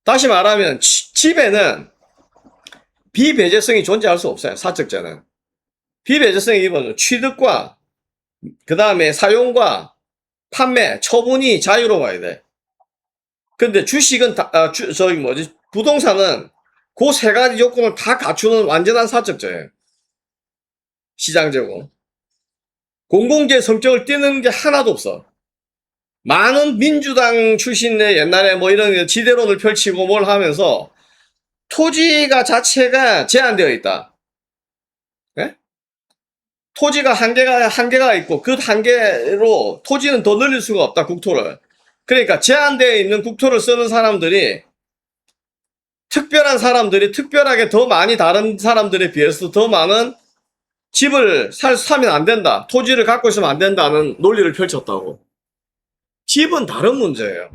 다시 말하면 집에는 비배제성이 존재할 수 없어요. 사적자는. 비배제성이 이거는 취득과 그 다음에 사용과 판매, 처분이 자유로워야 돼. 근데 주식은 부동산은 그 세 가지 조건을 다 갖추는 완전한 사적자예요. 시장제고. 공공재 성격을 띠는 게 하나도 없어. 많은 민주당 출신의 옛날에 뭐 이런 지대론을 펼치고 뭘 하면서 토지가 자체가 제한되어 있다. 네? 토지가 한계가 있고 그 한계로 토지는 더 늘릴 수가 없다, 국토를. 그러니까 제한되어 있는 국토를 쓰는 사람들이 특별한 사람들이 특별하게 더 많이 다른 사람들에 비해서 더 많은 집을 사면 안 된다. 토지를 갖고 있으면 안 된다는 논리를 펼쳤다고. 집은 다른 문제예요.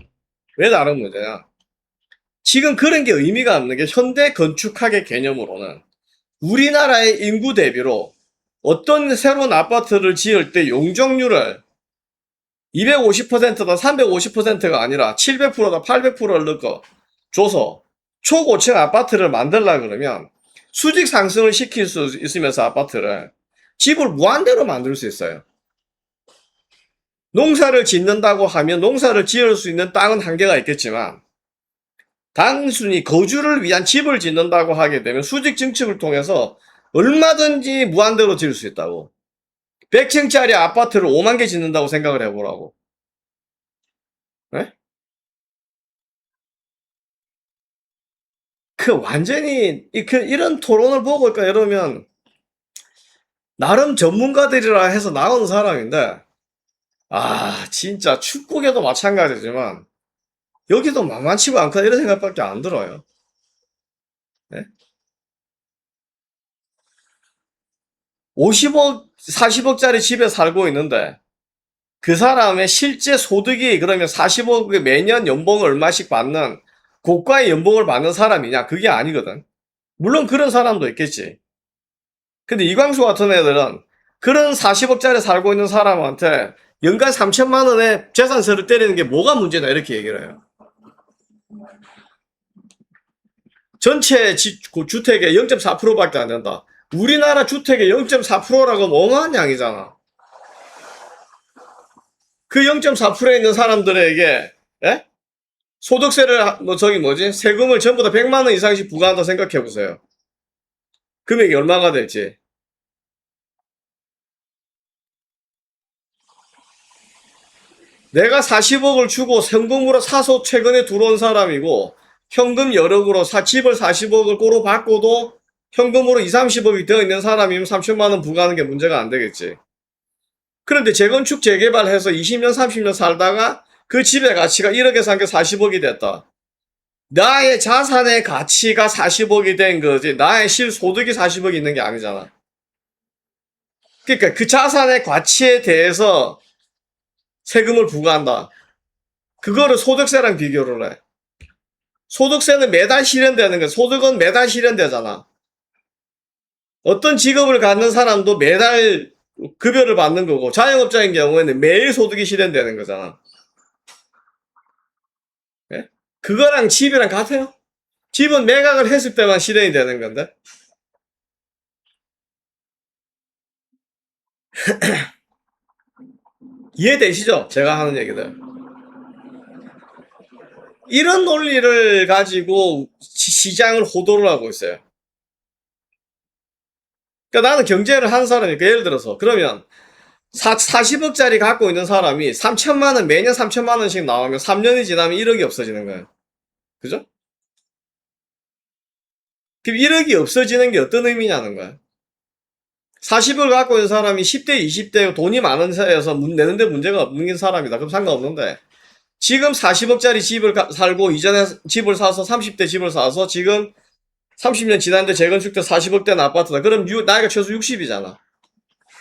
왜 다른 문제냐? 지금 그런 게 의미가 없는 게 현대 건축학의 개념으로는 우리나라의 인구 대비로 어떤 새로운 아파트를 지을 때 용적률을 250%다 350%가 아니라 700%다 800%를 넣고 줘서 초고층 아파트를 만들려 그러면 수직 상승을 시킬 수 있으면서 아파트를 집을 무한대로 만들 수 있어요. 농사를 짓는다고 하면 농사를 지을 수 있는 땅은 한계가 있겠지만 단순히 거주를 위한 집을 짓는다고 하게 되면 수직 증축을 통해서 얼마든지 무한대로 지을 수 있다고. 100층짜리 아파트를 5만 개 짓는다고 생각을 해보라고. 네? 완전히 이런 토론을 보고 있까 이러면 나름 전문가들이라 해서 나오는 사람인데 진짜 축구계도 마찬가지지만 여기도 만만치가 않다 이런 생각밖에 안 들어요. 네? 50억, 40억짜리 집에 살고 있는데 그 사람의 실제 소득이 그러면 40억 매년 연봉을 얼마씩 받는 고가의 연봉을 받는 사람이냐? 그게 아니거든. 물론 그런 사람도 있겠지. 근데 이광수 같은 애들은 그런 40억짜리 살고 있는 사람한테 연간 3천만 원의 재산세를 때리는 게 뭐가 문제다 이렇게 얘기를 해요. 전체 주택의 0.4%밖에 안 된다. 우리나라 주택의 0.4%라고 어마어마한 양이잖아. 그 0.4%에 있는 사람들에게 예? 소득세를 세금을 전부 다 100만 원 이상씩 부과한다 생각해 보세요. 금액이 얼마가 될지. 내가 40억을 주고 현금으로 사서 최근에 들어온 사람이고 현금 여력으로 집을 40억을 꼬로 받고도 현금으로 2, 30억이 되어 있는 사람이면 3천만 원 부과하는 게 문제가 안 되겠지. 그런데 재건축 재개발해서 20년, 30년 살다가 그 집의 가치가 1억에 산 게 40억이 됐다. 나의 자산의 가치가 40억이 된 거지. 나의 실소득이 40억이 있는 게 아니잖아. 그러니까 그 자산의 가치에 대해서 세금을 부과한다. 그거를 소득세랑 비교를 해. 소득세는 매달 실현되는 거야. 소득은 매달 실현되잖아. 어떤 직업을 갖는 사람도 매달 급여를 받는 거고, 자영업자인 경우에는 매일 소득이 실현되는 거잖아. 예? 그거랑 집이랑 같아요. 집은 매각을 했을 때만 실현이 되는 건데. 이해되시죠? 제가 하는 얘기들. 이런 논리를 가지고 시장을 호도를 하고 있어요. 그러니까 나는 경제를 하는 사람이니까 예를 들어서 그러면 40억짜리 갖고 있는 사람이 3천만 원 매년 3천만 원씩 나오면 3년이 지나면 1억이 없어지는 거예요. 그죠? 그럼 1억이 없어지는 게 어떤 의미냐는 거야. 40을 갖고 있는 사람이 10대, 20대 돈이 많은 사회에서 내는데 문제가 없는 사람이다. 그럼 상관없는데 지금 40억짜리 집을 살고 이전에 집을 사서 30대 집을 사서 지금 30년 지났는데 재건축 때 40억대 아파트다. 그럼 나이가 최소 60이잖아.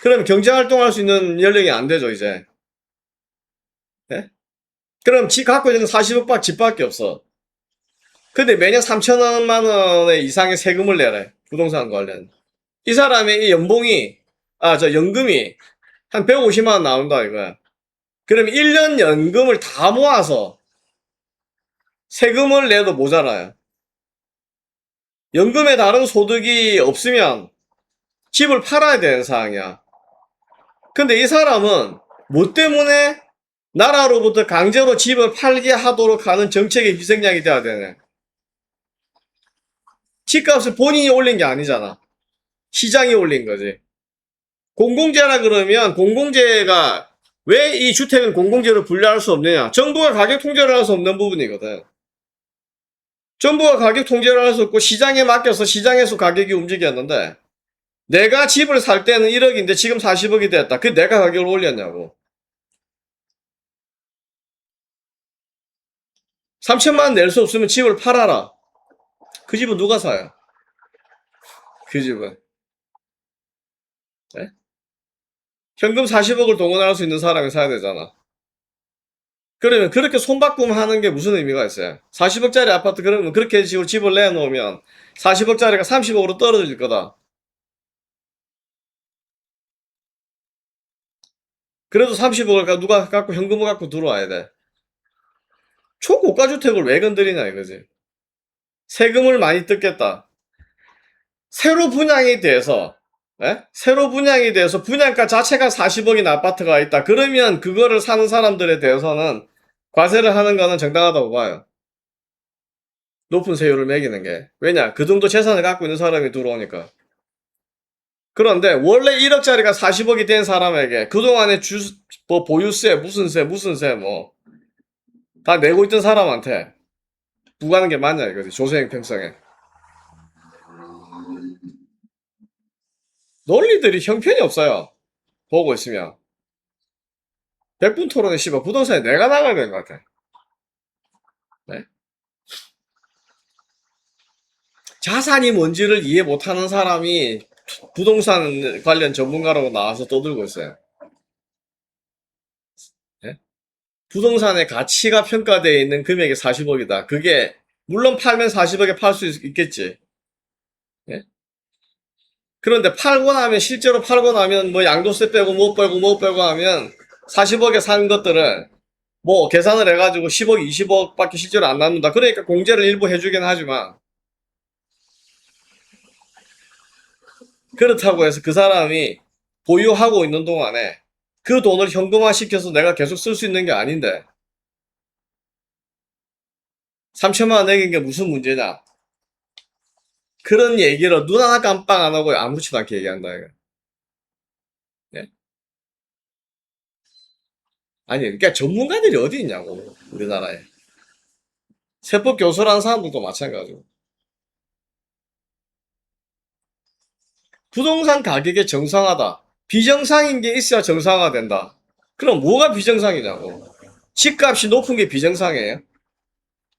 그럼 경제활동할 수 있는 연령이 안 되죠, 이제. 예? 그럼 집 갖고 있는 40억 집밖에 없어. 근데 매년 3천만 원의 이상의 세금을 내래. 부동산 관련. 이 사람의 이 연봉이, 연금이 한 150만 원 나온다, 이거야. 그럼 1년 연금을 다 모아서 세금을 내도 모자라요. 연금에 다른 소득이 없으면 집을 팔아야 되는 상황이야. 근데 이 사람은 뭐 때문에 나라로부터 강제로 집을 팔게 하도록 하는 정책의 희생양이 돼야 되네. 집값을 본인이 올린 게 아니잖아. 시장이 올린 거지. 공공재라 그러면 공공재가 왜 이 주택은 공공재로 분류할 수 없느냐. 정부가 가격 통제를 할 수 없는 부분이거든. 정부가 가격 통제를 할 수 없고 시장에 맡겨서 시장에서 가격이 움직였는데 내가 집을 살 때는 1억인데 지금 40억이 됐다. 그 내가 가격을 올렸냐고. 3천만 원 낼 수 없으면 집을 팔아라. 그 집은 누가 사요? 그 집은. 네? 현금 40억을 동원할 수 있는 사람이 사야 되잖아. 그러면 그렇게 손바꿈 하는 게 무슨 의미가 있어요? 40억짜리 아파트 그러면 그렇게 식으로 집을 내놓으면 40억짜리가 30억으로 떨어질 거다. 그래도 30억을 누가 갖고 현금을 갖고 들어와야 돼. 초고가 주택을 왜 건드리냐 이거지. 세금을 많이 뜯겠다. 새로 분양이 돼서 새로 분양이 돼서 분양가 자체가 40억인 아파트가 있다. 그러면 그거를 사는 사람들에 대해서는 과세를 하는 거는 정당하다고 봐요. 높은 세율을 매기는 게. 왜냐? 그 정도 재산을 갖고 있는 사람이 들어오니까. 그런데 원래 1억짜리가 40억이 된 사람에게 그동안에 뭐 보유세, 무슨 세, 다 내고 있던 사람한테 부과하는 게 맞냐 이거지. 조세형평성에. 논리들이 형편이 없어요. 보고 있으면. 100분 토론에 씨발 부동산에 내가 나가야 되는 것 같아. 네? 자산이 뭔지를 이해 못하는 사람이 부동산 관련 전문가라고 나와서 떠들고 있어요. 네? 부동산의 가치가 평가되어 있는 금액이 40억이다. 그게 물론 팔면 40억에 팔 수 있겠지. 네? 그런데 팔고 나면 실제로 팔고 나면 뭐 양도세 빼고 못 빼고 하면 40억에 산 것들은 뭐 계산을 해가지고 10억, 20억밖에 실제로 안 남는다. 그러니까 공제를 일부 해주긴 하지만 그렇다고 해서 그 사람이 보유하고 있는 동안에 그 돈을 현금화 시켜서 내가 계속 쓸 수 있는 게 아닌데 3천만 원 내긴 게 무슨 문제냐. 그런 얘기를 눈 하나 깜빡 안 하고 아무렇지도 않게 얘기한다. 이거. 네? 아니 그러니까 전문가들이 어디 있냐고 우리나라에. 세법 교수라는 사람들도 마찬가지고. 부동산 가격이 정상화다. 비정상인 게 있어야 정상화된다. 그럼 뭐가 비정상이냐고. 집값이 높은 게 비정상이에요.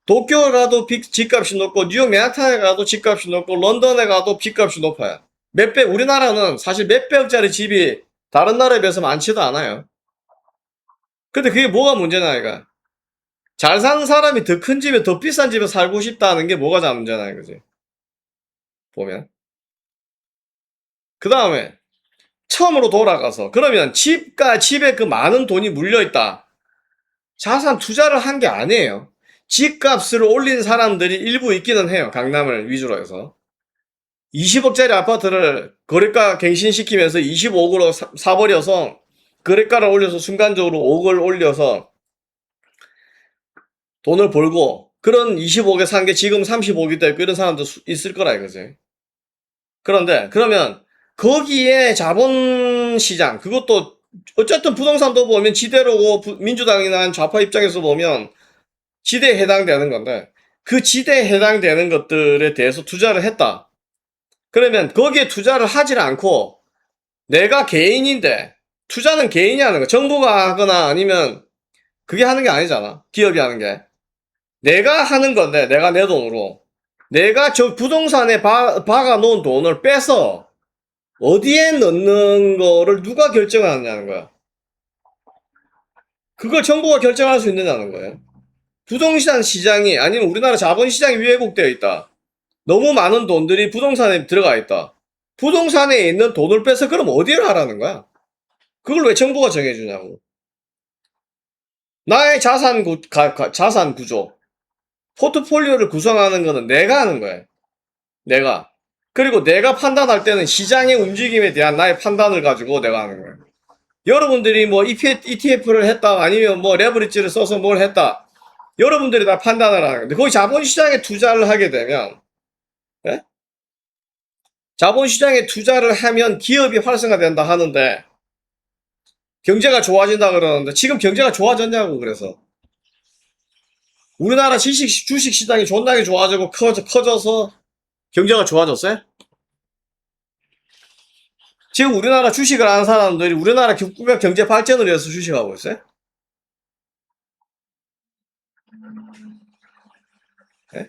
도쿄 가도 집값이 높고 뉴욕 맨하탄에 가도 집값이 높고 런던에 가도 집값이 높아요. 몇 배, 우리나라는 사실 몇 배억짜리 집이 다른 나라에 비해서 많지도 않아요. 근데 그게 뭐가 문제냐 이가. 잘 사는 사람이 더 큰 집에 더 비싼 집에 살고 싶다는 게 뭐가 문제냐 이거지. 보면. 그 다음에 처음으로 돌아가서 그러면 집에 그 많은 돈이 물려있다. 자산 투자를 한 게 아니에요. 집값을 올린 사람들이 일부 있기는 해요. 강남을 위주로 해서. 20억짜리 아파트를 거래가 갱신시키면서 25억으로 사버려서 거래가를 올려서 순간적으로 5억을 올려서 돈을 벌고 그런 25억에 산 게 지금 35억이 되고 이런 사람도 있을 거라 이거지. 그런데 그러면 거기에 자본시장 그것도 어쨌든 부동산도 보면 지대로고 민주당이나 좌파 입장에서 보면 지대에 해당되는 건데 그 지대에 해당되는 것들에 대해서 투자를 했다. 그러면 거기에 투자를 하질 않고 내가 개인인데 투자는 개인이 하는 거 정부가 하거나 아니면 그게 하는 게 아니잖아. 기업이 하는 게. 내가 하는 건데 내가 내 돈으로 내가 저 부동산에 박아 놓은 돈을 빼서 어디에 넣는 거를 누가 결정하느냐는 거야. 그걸 정부가 결정할 수 있느냐는 거예요. 부동산 시장이 아니면 우리나라 자본시장이 왜곡되어 있다. 너무 많은 돈들이 부동산에 들어가 있다. 부동산에 있는 돈을 빼서 그럼 어디를 하라는 거야? 그걸 왜 정부가 정해주냐고. 나의 자산 구조, 포트폴리오를 구성하는 거는 내가 하는 거야. 내가. 그리고 내가 판단할 때는 시장의 움직임에 대한 나의 판단을 가지고 내가 하는 거야. 여러분들이 뭐 ETF를 했다, 아니면 뭐 레버리지를 써서 뭘 했다. 여러분들이 다 판단을 하는 건데, 거기 자본시장에 투자를 하게 되면, 예? 자본시장에 투자를 하면 기업이 활성화된다 하는데, 경제가 좋아진다 그러는데, 지금 경제가 좋아졌냐고, 그래서. 우리나라 주식 시장이 존나게 좋아지고 커져서 경제가 좋아졌어요? 지금 우리나라 주식을 하는 사람들이 우리나라 국가 경제 발전을 위해서 주식하고 있어요? 네?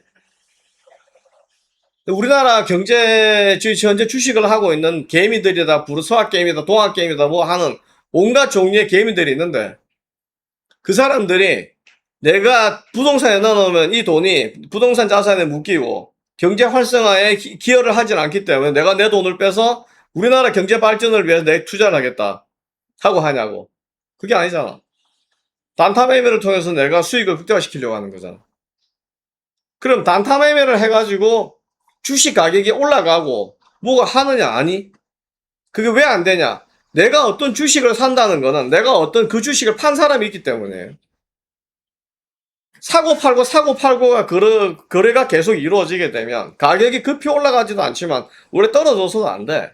우리나라 경제, 현재 주식을 하고 있는 개미들이다, 서학개미다, 동학개미다, 뭐 하는 온갖 종류의 개미들이 있는데, 그 사람들이 내가 부동산에 넣어놓으면 이 돈이 부동산 자산에 묶이고 경제 활성화에 기여를 하진 않기 때문에 내가 내 돈을 빼서 우리나라 경제 발전을 위해서 내 투자를 하겠다 하고 하냐고. 그게 아니잖아. 단타 매매를 통해서 내가 수익을 극대화시키려고 하는 거잖아. 그럼 단타 매매를 해가지고 주식 가격이 올라가고 뭐가 하느냐? 아니. 그게 왜 안 되냐? 내가 어떤 주식을 산다는 거는 내가 어떤 그 주식을 판 사람이 있기 때문에 사고 팔고가 거래가 계속 이루어지게 되면 가격이 급히 올라가지도 않지만 오래 떨어져서도 안 돼.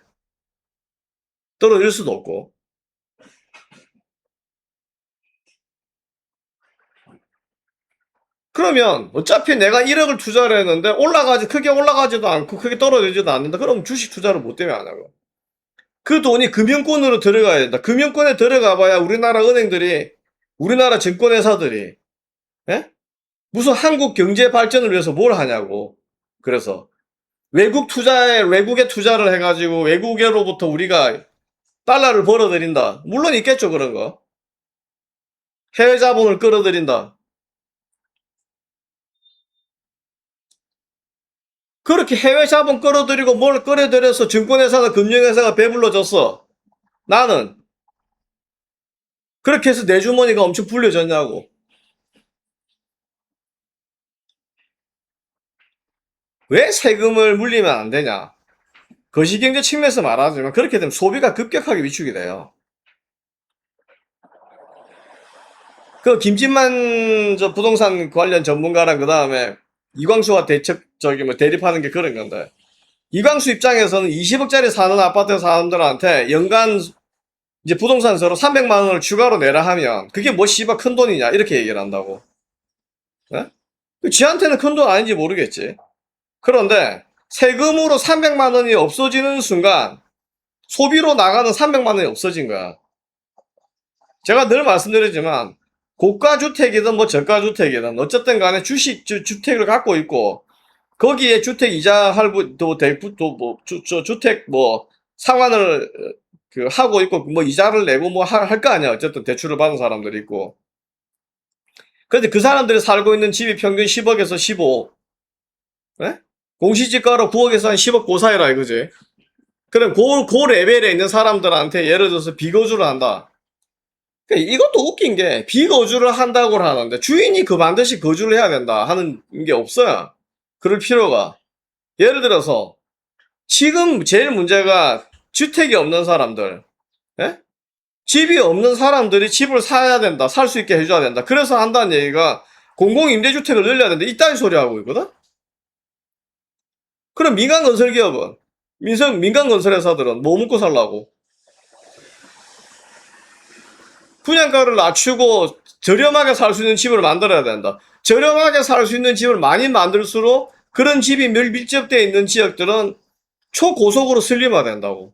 떨어질 수도 없고. 그러면 어차피 내가 1억을 투자를 했는데 크게 올라가지도 않고 크게 떨어지지도 않는다. 그럼 주식 투자를 뭐 때문에 안 하고. 그 돈이 금융권으로 들어가야 된다. 금융권에 들어가 봐야 우리나라 은행들이 우리나라 증권회사들이 예? 무슨 한국 경제 발전을 위해서 뭘 하냐고. 그래서 외국에 투자를 해가지고 외국에로부터 우리가 달러를 벌어들인다. 물론 있겠죠, 그런 거. 해외 자본을 끌어들인다. 그렇게 해외 자본 끌어들이고 뭘 끌어들여서 증권회사나 금융회사가 배불러졌어. 나는 그렇게 해서 내 주머니가 엄청 불려졌냐고. 왜 세금을 물리면 안 되냐? 거시경제 측면에서 말하자면 그렇게 되면 소비가 급격하게 위축이 돼요. 그 김진만 저 부동산 관련 전문가랑 그 다음에 이광수와 대립하는 게 그런 건데 이광수 입장에서는 20억짜리 사는 아파트 사람들한테 연간 이제 부동산세로 300만 원을 추가로 내라 하면 그게 뭐 씨발 큰 돈이냐 이렇게 얘기를 한다고. 네? 지한테는 큰 돈 아닌지 모르겠지. 그런데 세금으로 300만 원이 없어지는 순간 소비로 나가는 300만 원이 없어진 거야. 제가 늘 말씀드리지만 고가 주택이든 뭐 저가 주택이든 어쨌든 간에 주택을 갖고 있고 거기에 주택 이자 할부도 대부 또뭐 주택 뭐 상환을 그 하고 있고 뭐 이자를 내고 뭐 할 거 아니야. 어쨌든 대출을 받은 사람들이 있고. 근데 그 사람들이 살고 있는 집이 평균 10억에서 15. 예? 공시지가로 9억에서 한 10억 그 사이라 이거지. 그럼 그 레벨에 있는 사람들한테 예를 들어서 비거주를 한다. 그러니까 이것도 웃긴 게 비거주를 한다고 하는데 주인이 그 반드시 거주를 해야 된다 하는 게 없어요. 그럴 필요가. 예를 들어서 지금 제일 문제가 주택이 없는 사람들, 예? 집이 없는 사람들이 집을 사야 된다, 살 수 있게 해줘야 된다. 그래서 한다는 얘기가 공공임대주택을 늘려야 된다. 이딴 소리 하고 있거든? 그럼 민간건설기업은, 민간건설회사들은 뭐 먹고 살라고? 분양가를 낮추고 저렴하게 살 수 있는 집을 만들어야 된다. 저렴하게 살 수 있는 집을 많이 만들수록 그런 집이 밀집되어 있는 지역들은 초고속으로 슬림화 된다고.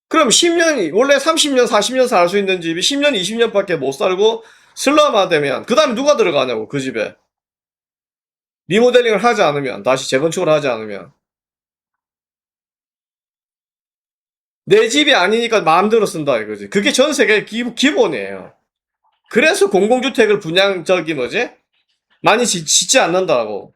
그럼 10년, 원래 30년, 40년 살 수 있는 집이 10년, 20년밖에 못 살고 슬럼화 되면, 그 다음에 누가 들어가냐고, 그 집에. 리모델링을 하지 않으면, 다시 재건축을 하지 않으면. 내 집이 아니니까 마음대로 쓴다, 이거지. 그게 전 세계 기본이에요. 그래서 공공주택을 저기 뭐지? 많이 짓지 않는다고.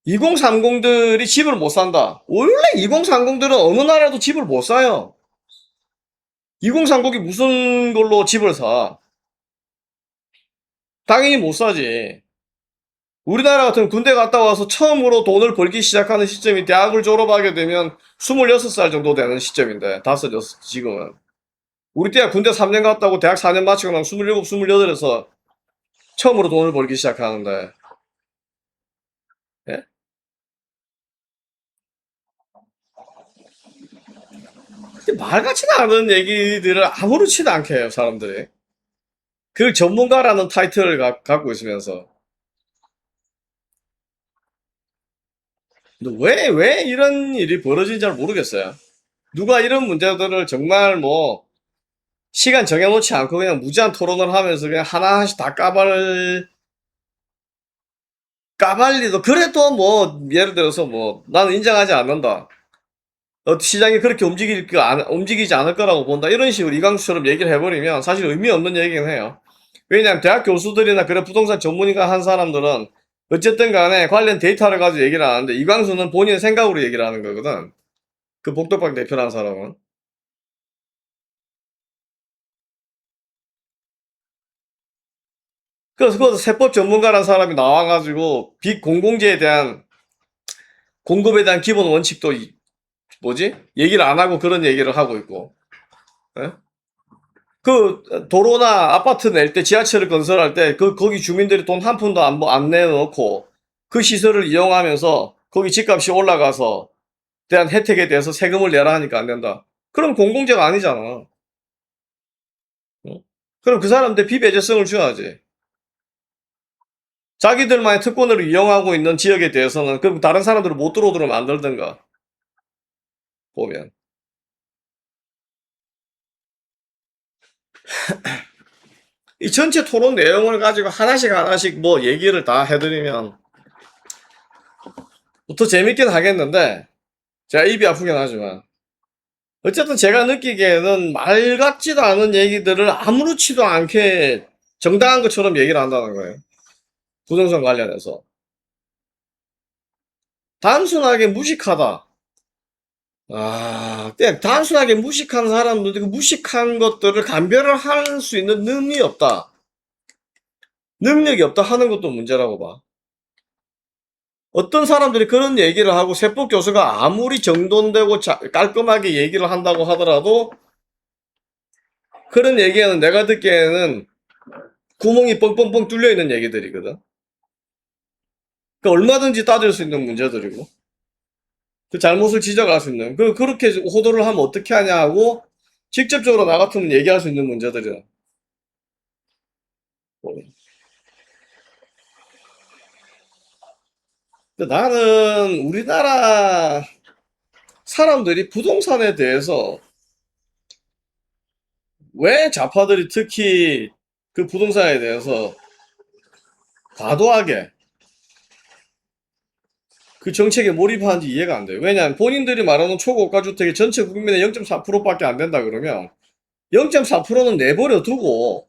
2030들이 집을 못 산다. 원래 2030들은 어느 나라도 집을 못 사요. 2030이 무슨 걸로 집을 사? 당연히 못 사지. 우리나라 같은 군대 갔다 와서 처음으로 돈을 벌기 시작하는 시점이 대학을 졸업하게 되면 26살 정도 되는 시점인데, 5, 6, 지금은. 우리 때야 군대 3년 갔다 오고 대학 4년 마치고 나면 27, 28에서 처음으로 돈을 벌기 시작하는데, 예? 말 같지도 않은 얘기들을 아무렇지도 않게 해요, 사람들이. 그 전문가라는 타이틀을 갖고 있으면서. 근데 왜 이런 일이 벌어진지 잘 모르겠어요. 누가 이런 문제들을 정말 뭐, 시간 정해놓지 않고 그냥 무제한 토론을 하면서 그냥 하나하나씩 다 까발리도, 그래도 뭐, 예를 들어서 뭐, 나는 인정하지 않는다. 시장이 그렇게 움직이지 않을 거라고 본다. 이런 식으로 이강수처럼 얘기를 해버리면 사실 의미 없는 얘기긴 해요. 왜냐하면 대학 교수들이나 그런 부동산 전문가 한 사람들은 어쨌든 간에 관련 데이터를 가지고 얘기를 하는데 이광수는 본인의 생각으로 얘기를 하는 거거든. 그 복덕방 대표라는 사람은. 그래서 그 세법 전문가라는 사람이 나와가지고 비공공재에 대한 공급에 대한 기본 원칙도 뭐지? 얘기를 안 하고 그런 얘기를 하고 있고. 예? 그 도로나 아파트 낼 때 지하철을 건설할 때 거기 주민들이 돈 한 푼도 안 내놓고 그 시설을 이용하면서 거기 집값이 올라가서 대한 혜택에 대해서 세금을 내라 하니까 안 된다. 그럼 공공재가 아니잖아. 어? 그럼 그 사람한테 비배제성을 줘야지. 자기들만의 특권을 이용하고 있는 지역에 대해서는 그럼 다른 사람들을 못 들어오도록 만들든가 보면. 이 전체 토론 내용을 가지고 하나씩 하나씩 뭐 얘기를 다 해드리면 더 재밌긴 하겠는데 제가 입이 아프긴 하지만 어쨌든 제가 느끼기에는 말 같지도 않은 얘기들을 아무렇지도 않게 정당한 것처럼 얘기를 한다는 거예요. 부동산 관련해서. 단순하게 무식하다. 그냥 단순하게 무식한 사람들이 그 무식한 것들을 감별을 할 수 있는 능력이 없다. 능력이 없다 하는 것도 문제라고 봐. 어떤 사람들이 그런 얘기를 하고 세법 교수가 아무리 정돈되고 깔끔하게 얘기를 한다고 하더라도 그런 얘기는 내가 듣기에는 구멍이 뻥뻥뻥 뚫려 있는 얘기들이거든. 그러니까 얼마든지 따질 수 있는 문제들이고 그 잘못을 지적할 수 있는 그렇게 호도를 하면 어떻게 하냐고 직접적으로 나 같으면 얘기할 수 있는 문제들이야. 근데 나는 우리나라 사람들이 부동산에 대해서 왜 좌파들이 특히 그 부동산에 대해서 과도하게 그 정책에 몰입하는지 이해가 안 돼요. 왜냐하면 본인들이 말하는 초고가 주택이 전체 국민의 0.4%밖에 안 된다 그러면 0.4%는 내버려 두고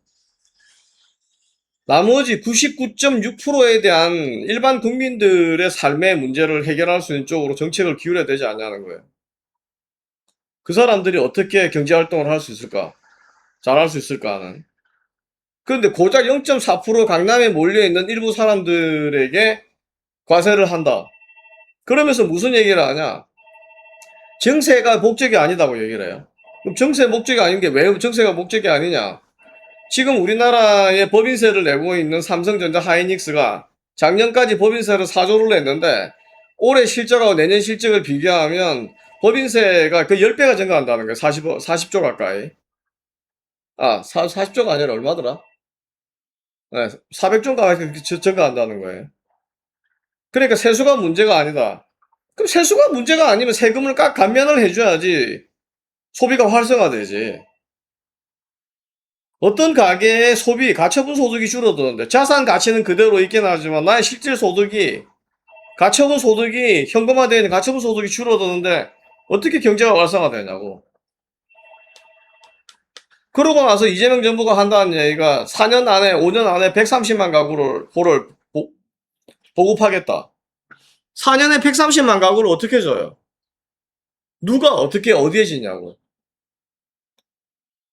나머지 99.6%에 대한 일반 국민들의 삶의 문제를 해결할 수 있는 쪽으로 정책을 기울여야 되지 않냐는 거예요. 그 사람들이 어떻게 경제활동을 할 수 있을까? 잘할 수 있을까 하는. 그런데 고작 0.4% 강남에 몰려있는 일부 사람들에게 과세를 한다. 그러면서 무슨 얘기를 하냐? 정세가 목적이 아니다고 얘기를 해요. 그럼 정세 목적이 아닌 게 왜 정세가 목적이 아니냐? 지금 우리나라에 법인세를 내고 있는 삼성전자 하이닉스가 작년까지 법인세를 4조를 냈는데 올해 실적하고 내년 실적을 비교하면 법인세가 그 10배가 증가한다는 거예요. 40조 가까이. 40조가 아니라 얼마더라? 네, 400조가 증가한다는 거예요. 그러니까 세수가 문제가 아니다. 그럼 세수가 문제가 아니면 세금을 깎 감면을 해줘야지 소비가 활성화되지. 어떤 가게의 소비, 가처분 소득이 줄어드는데 자산 가치는 그대로 있긴 하지만 나의 실질 소득이 가처분 소득이 현금화되어 있는 가처분 소득이 줄어드는데 어떻게 경제가 활성화되냐고. 그러고 나서 이재명 정부가 한다는 얘기가 4년 안에 5년 안에 130만 가구를 보급하겠다. 4년에 130만 가구를 어떻게 줘요? 누가 어떻게 어디에 지냐고.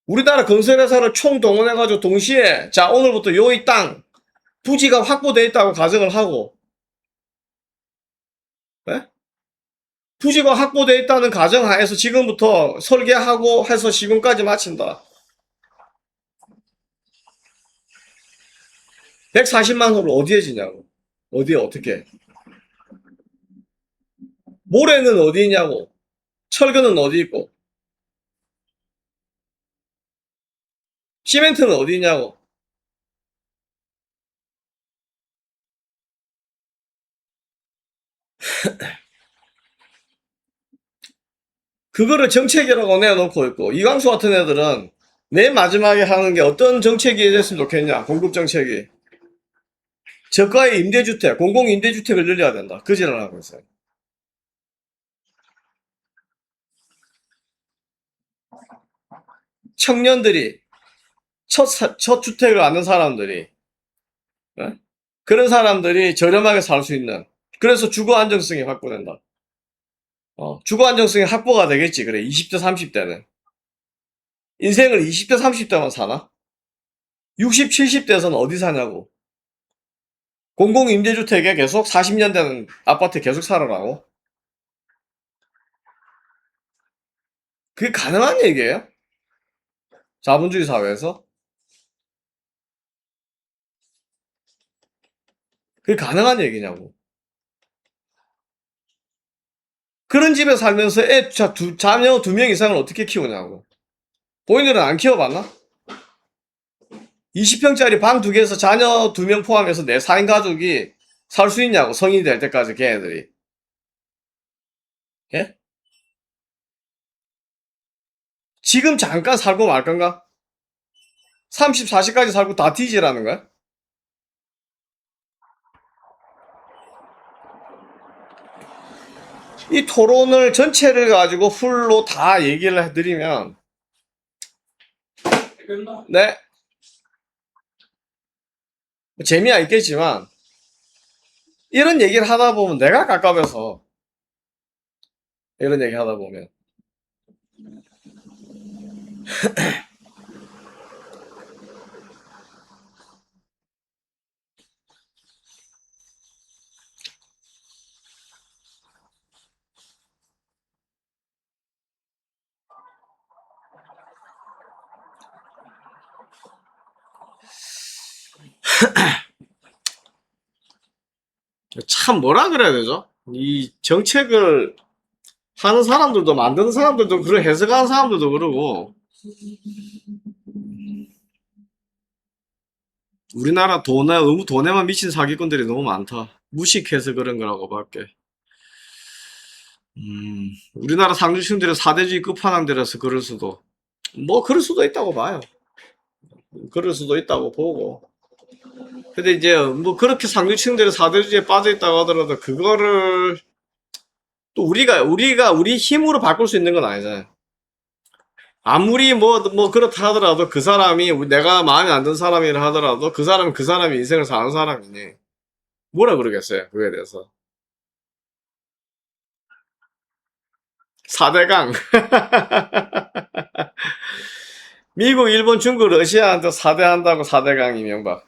우리나라 건설회사를 총동원해가지고 동시에 자 오늘부터 요이 땅 부지가 확보돼 있다고 가정을 하고 네? 부지가 확보돼 있다는 가정하에서 지금부터 설계하고 해서 시공까지 마친다. 140만 호를 어디에 지냐고. 어디에 어떻게. 모래는 어디 있냐고. 철근은 어디 있고. 시멘트는 어디 있냐고. 그거를 정책이라고 내놓고 있고 이광수 같은 애들은 맨 마지막에 하는 게 어떤 정책이 됐으면 좋겠냐. 공급 정책이. 저가의 임대주택, 공공임대주택을 늘려야 된다. 그 짓을 하고 있어요. 청년들이 첫 주택을 얻는 사람들이 어? 그런 사람들이 저렴하게 살 수 있는 그래서 주거 안정성이 확보된다. 주거 안정성이 확보가 되겠지. 그래 20대 30대는 인생을 20대 30대만 사나? 60, 70대에서는 어디 사냐고. 공공임대주택에 계속 40년 되는 아파트에 계속 살아라고? 그게 가능한 얘기예요? 자본주의 사회에서? 그게 가능한 얘기냐고. 그런 집에 살면서 자녀 2명 이상을 어떻게 키우냐고. 본인들은 안 키워봤나? 20평짜리 방 2개에서 자녀 2명 포함해서 내 4인 가족이 살 수 있냐고. 성인이 될 때까지 걔네들이. 예? 지금 잠깐 살고 말 건가? 30, 40까지 살고 다 뒤지라는 거야? 이 토론을 전체를 가지고 풀로 다 얘기를 해드리면 네 재미야 있겠지만 이런 얘기를 하다 보면 내가 깝깝해서 이런 얘기 하다 보면 참 뭐라 그래야 되죠? 이 정책을 하는 사람들도 만드는 사람들도 그런 해석하는 사람들도 그러고 우리나라 너무 돈에만 미친 사기꾼들이 너무 많다. 무식해서 그런 거라고 밖에. 우리나라 상류층들은 사대주의 끝판왕들이라서 그럴 수도. 뭐 그럴 수도 있다고 봐요. 그럴 수도 있다고 보고. 근데 이제 뭐 그렇게 상류층들이 사대주의에 빠져 있다고 하더라도 그거를 또 우리가 우리 힘으로 바꿀 수 있는 건 아니잖아요. 아무리 뭐 그렇다 하더라도 그 사람이 내가 마음에 안 드는 사람이라 하더라도 그 사람은 그 사람의 인생을 사는 사람이니 뭐라 그러겠어요 그거에 대해서. 4대강 미국, 일본, 중국, 러시아한테 4대 한다고 4대강 이명박.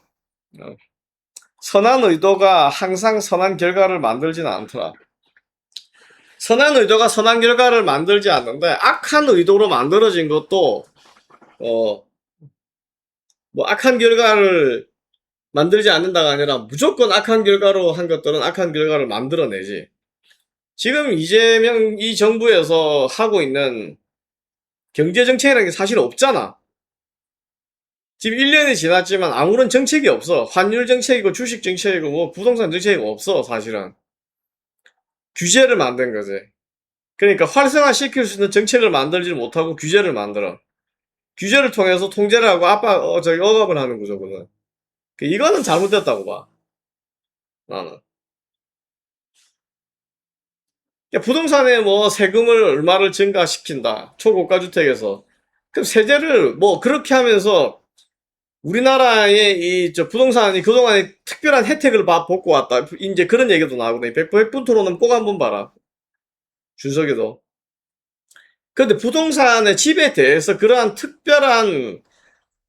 어. 선한 의도가 항상 선한 결과를 만들지는 않더라. 선한 의도가 선한 결과를 만들지 않는데 악한 의도로 만들어진 것도 어 뭐 악한 결과를 만들지 않는다가 아니라 무조건 악한 결과로 한 것들은 악한 결과를 만들어내지. 지금 이재명 이 정부에서 하고 있는 경제정책이라는 게 사실 없잖아. 지금 1년이 지났지만 아무런 정책이 없어. 환율 정책이고 주식 정책이고 뭐 부동산 정책이고 없어 사실은. 규제를 만든 거지. 그러니까 활성화시킬 수 있는 정책을 만들지 못하고 규제를 만들어. 규제를 통해서 통제를 하고 저기 억압을 하는 구조거든. 이거는 잘못됐다고 봐. 나는. 그러니까 부동산에 뭐 세금을 얼마를 증가시킨다. 초고가 주택에서. 그럼 세제를 뭐 그렇게 하면서 우리나라의 저 부동산이 그동안에 특별한 혜택을 받고 왔다. 이제 그런 얘기도 나오거든. 100% 토론은 꼭 한번 봐라. 준석이도. 근데 부동산의 집에 대해서 그러한 특별한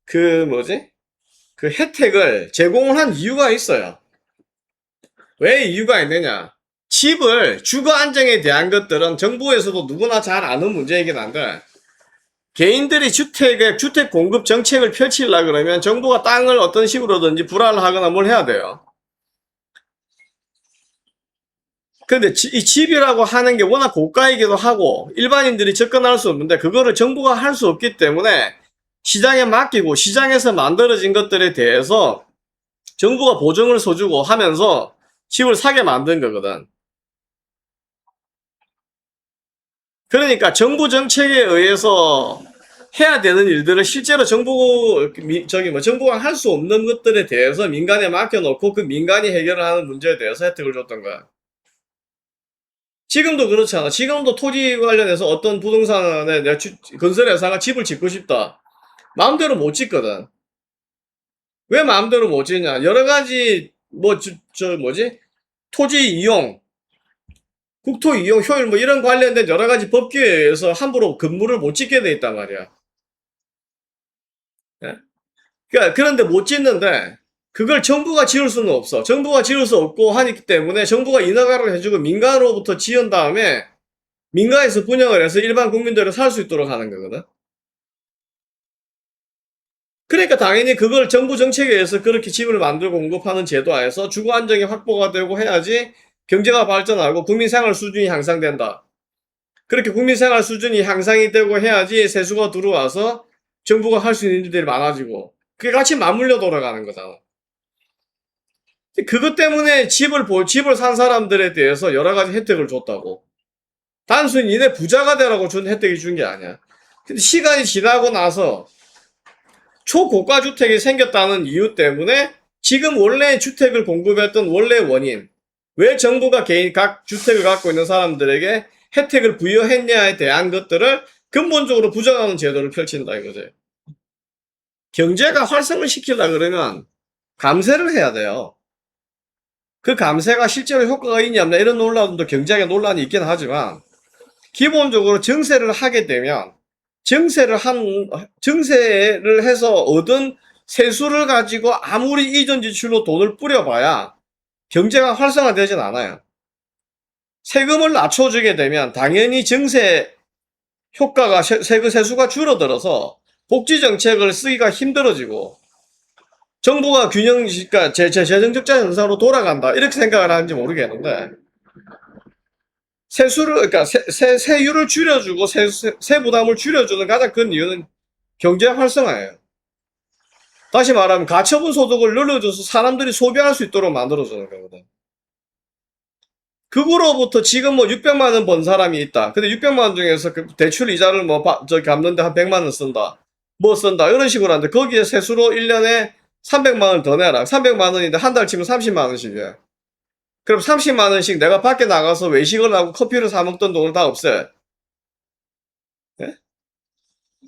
그 뭐지? 그 혜택을 제공을 한 이유가 있어요. 왜 이유가 있느냐? 집을 주거 안정에 대한 것들은 정부에서도 누구나 잘 아는 문제이긴 한데 개인들이 주택 공급 정책을 펼치려 그러면 정부가 땅을 어떤 식으로든지 불화를 하거나 뭘 해야 돼요. 근데 이 집이라고 하는 게 워낙 고가이기도 하고 일반인들이 접근할 수 없는데 그거를 정부가 할 수 없기 때문에 시장에 맡기고 시장에서 만들어진 것들에 대해서 정부가 보증을 서주고 하면서 집을 사게 만든 거거든. 그러니까 정부 정책에 의해서 해야 되는 일들을 실제로 정부가 할 수 없는 것들에 대해서 민간에 맡겨놓고 그 민간이 해결을 하는 문제에 대해서 혜택을 줬던 거야. 지금도 그렇잖아. 지금도 토지 관련해서 어떤 부동산에 내가 건설회사가 집을 짓고 싶다. 마음대로 못 짓거든. 왜 마음대로 못 짓냐? 여러 가지 뭐지? 토지 이용, 국토 이용 효율 뭐 이런 관련된 여러 가지 법규에 의해서 함부로 건물을 못 짓게 돼 있단 말이야. 예? 그러니까 그런데 못 짓는데 그걸 정부가 지을 수는 없어. 정부가 지을 수 없고 하기 때문에 정부가 인허가를 해주고 민간으로부터 지은 다음에 민간에서 분양을 해서 일반 국민들이 살 수 있도록 하는 거거든. 그러니까 당연히 그걸 정부 정책에 의해서 그렇게 집을 만들고 공급하는 제도 하에서 주거 안정이 확보가 되고 해야지 경제가 발전하고 국민 생활 수준이 향상된다. 그렇게 국민 생활 수준이 향상이 되고 해야지 세수가 들어와서 정부가 할 수 있는 일들이 많아지고 그게 같이 맞물려 돌아가는 거잖아. 그것 때문에 집을 산 사람들에 대해서 여러 가지 혜택을 줬다고. 단순히 니네 부자가 되라고 준 혜택이 준 게 아니야. 근데 시간이 지나고 나서 초고가 주택이 생겼다는 이유 때문에 지금 원래 주택을 공급했던 원래 원인, 왜 정부가 각 주택을 갖고 있는 사람들에게 혜택을 부여했냐에 대한 것들을 근본적으로 부정하는 제도를 펼친다 이거지. 경제가 활성을 시키려 그러면 감세를 해야 돼요. 그 감세가 실제로 효과가 있냐 없냐 이런 논란도 경제학의 논란이 있긴 하지만 기본적으로 정세를 하게 되면 정세를 해서 얻은 세수를 가지고 아무리 이전 지출로 돈을 뿌려봐야 경제가 활성화되진 않아요. 세금을 낮춰주게 되면 당연히 정세 효과가 세수가 줄어들어서 복지 정책을 쓰기가 힘들어지고 정부가 그러니까 재정 적자 현상으로 돌아간다 이렇게 생각을 하는지 모르겠는데 그러니까 세율을 줄여주고 세 부담을 줄여주는 가장 큰 이유는 경제 활성화예요. 다시 말하면 가처분 소득을 늘려줘서 사람들이 소비할 수 있도록 만들어주는 거거든. 그거로부터 지금 뭐 600만 원 번 사람이 있다. 근데 600만 원 중에서 그 대출 이자를 뭐 저기 갚는데 한 100만 원 쓴다. 뭐 쓴다. 이런 식으로 하는데 거기에 세수로 1년에 300만 원 더 내라. 300만 원인데 한 달 치면 30만 원씩이야. 그럼 30만 원씩 내가 밖에 나가서 외식을 하고 커피를 사 먹던 돈을 다 없애. 예?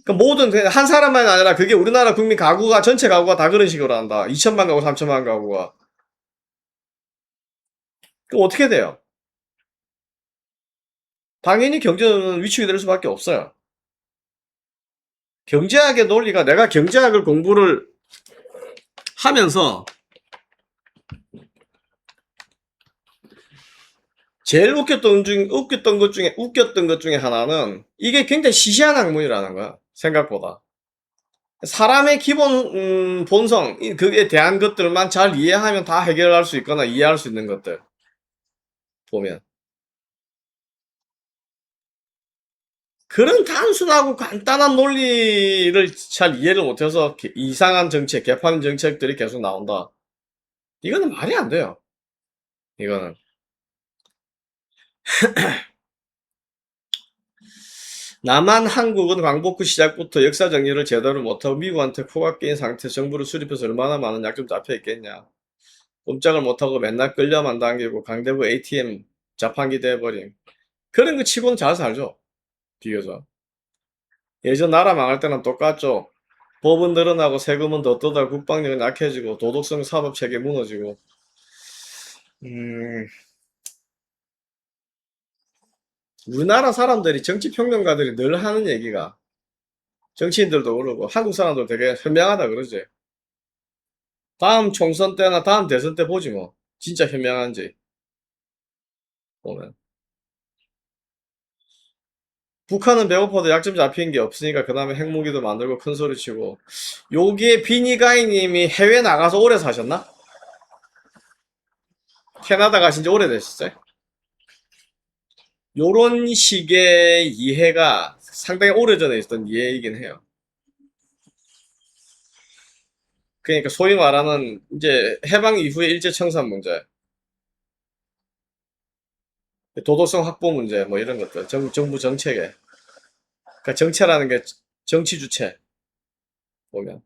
그 모든 한 사람만이 아니라 그게 우리나라 국민 가구가 전체 가구가 다 그런 식으로 한다. 2천만 가구, 3천만 가구가. 그럼 어떻게 돼요? 당연히 경제는 위축이 될 수밖에 없어요. 경제학의 논리가 내가 경제학을 공부를 하면서 제일 웃겼던 것 중에 하나는 이게 굉장히 시시한 학문이라는 거야. 생각보다. 사람의 기본 본성, 그에 대한 것들만 잘 이해하면 다 해결할 수 있거나 이해할 수 있는 것들 보면 그런 단순하고 간단한 논리를 잘 이해를 못해서 이상한 정책, 개판 정책들이 계속 나온다. 이거는 말이 안 돼요. 이거는. 남한 한국은 광복후 시작부터 역사 정리를 제대로 못하고 미국한테 코가 끼인 상태에서 정부를 수립해서 얼마나 많은 약점 잡혀 있겠냐. 꼼짝을 못하고 맨날 끌려만 당기고 강대구 ATM 자판기 돼버림. 그런 거 치고는 잘 살죠. 비교적. 예전 나라 망할 때는 똑같죠. 법은 늘어나고 세금은 더 떠다 국방력은 약해지고 도덕성 사법체계 무너지고. 음, 우리나라 사람들이 정치평론가들이 늘 하는 얘기가 정치인들도 그러고 한국 사람들 되게 현명하다 그러지. 다음 총선 때나 다음 대선 때 보지 뭐. 진짜 현명한지 보면. 북한은 배고파도 약점 잡힌 게 없으니까 그 다음에 핵무기도 만들고 큰 소리 치고. 요게 비니가이님이 해외 나가서 오래 사셨나? 캐나다 가신 지 오래되셨어요? 요런 식의 이해가 상당히 오래전에 있었던 이해이긴 해요. 그러니까 소위 말하는 이제 해방 이후의 일제청산 문제, 도덕성 확보 문제 뭐 이런 것들, 정부 정책에. 그러니까 정체라는 게 정치 주체 보면.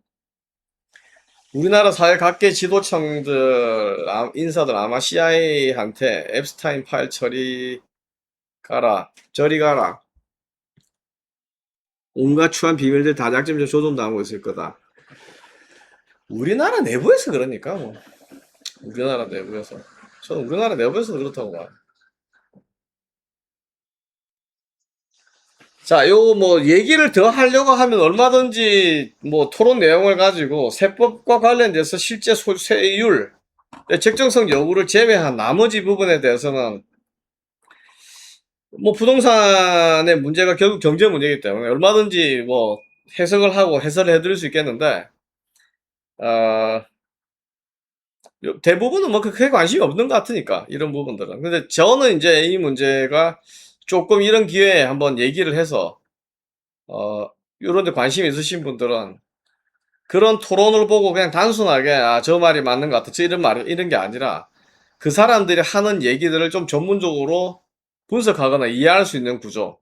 우리나라 사회 각계 지도층들, 인사들 아마 CIA한테 앱스타인 파일 처리 가라, 저리 가라. 온갖 추한 비밀들 다 약점적 조종당하고 있을 거다. 우리나라 내부에서 그러니까 뭐. 우리나라 내부에서. 저는 우리나라 내부에서 그렇다고 봐요. 자, 요 뭐 얘기를 더 하려고 하면 얼마든지 뭐 토론 내용을 가지고 세법과 관련돼서 실제 세율, 적정성 여부를 제외한 나머지 부분에 대해서는 뭐 부동산의 문제가 결국 경제 문제이기 때문에 얼마든지 뭐 해석을 하고 해설을 해드릴 수 있겠는데 어, 대부분은 뭐 크게 관심이 없는 것 같으니까 이런 부분들은. 근데 저는 이제 이 문제가 조금 이런 기회에 한번 얘기를 해서 이런 데 관심 있으신 분들은 그런 토론을 보고 그냥 단순하게 저 말이 맞는 것 같아 이런 말 이런 게 아니라 그 사람들이 하는 얘기들을 좀 전문적으로 분석하거나 이해할 수 있는 구조,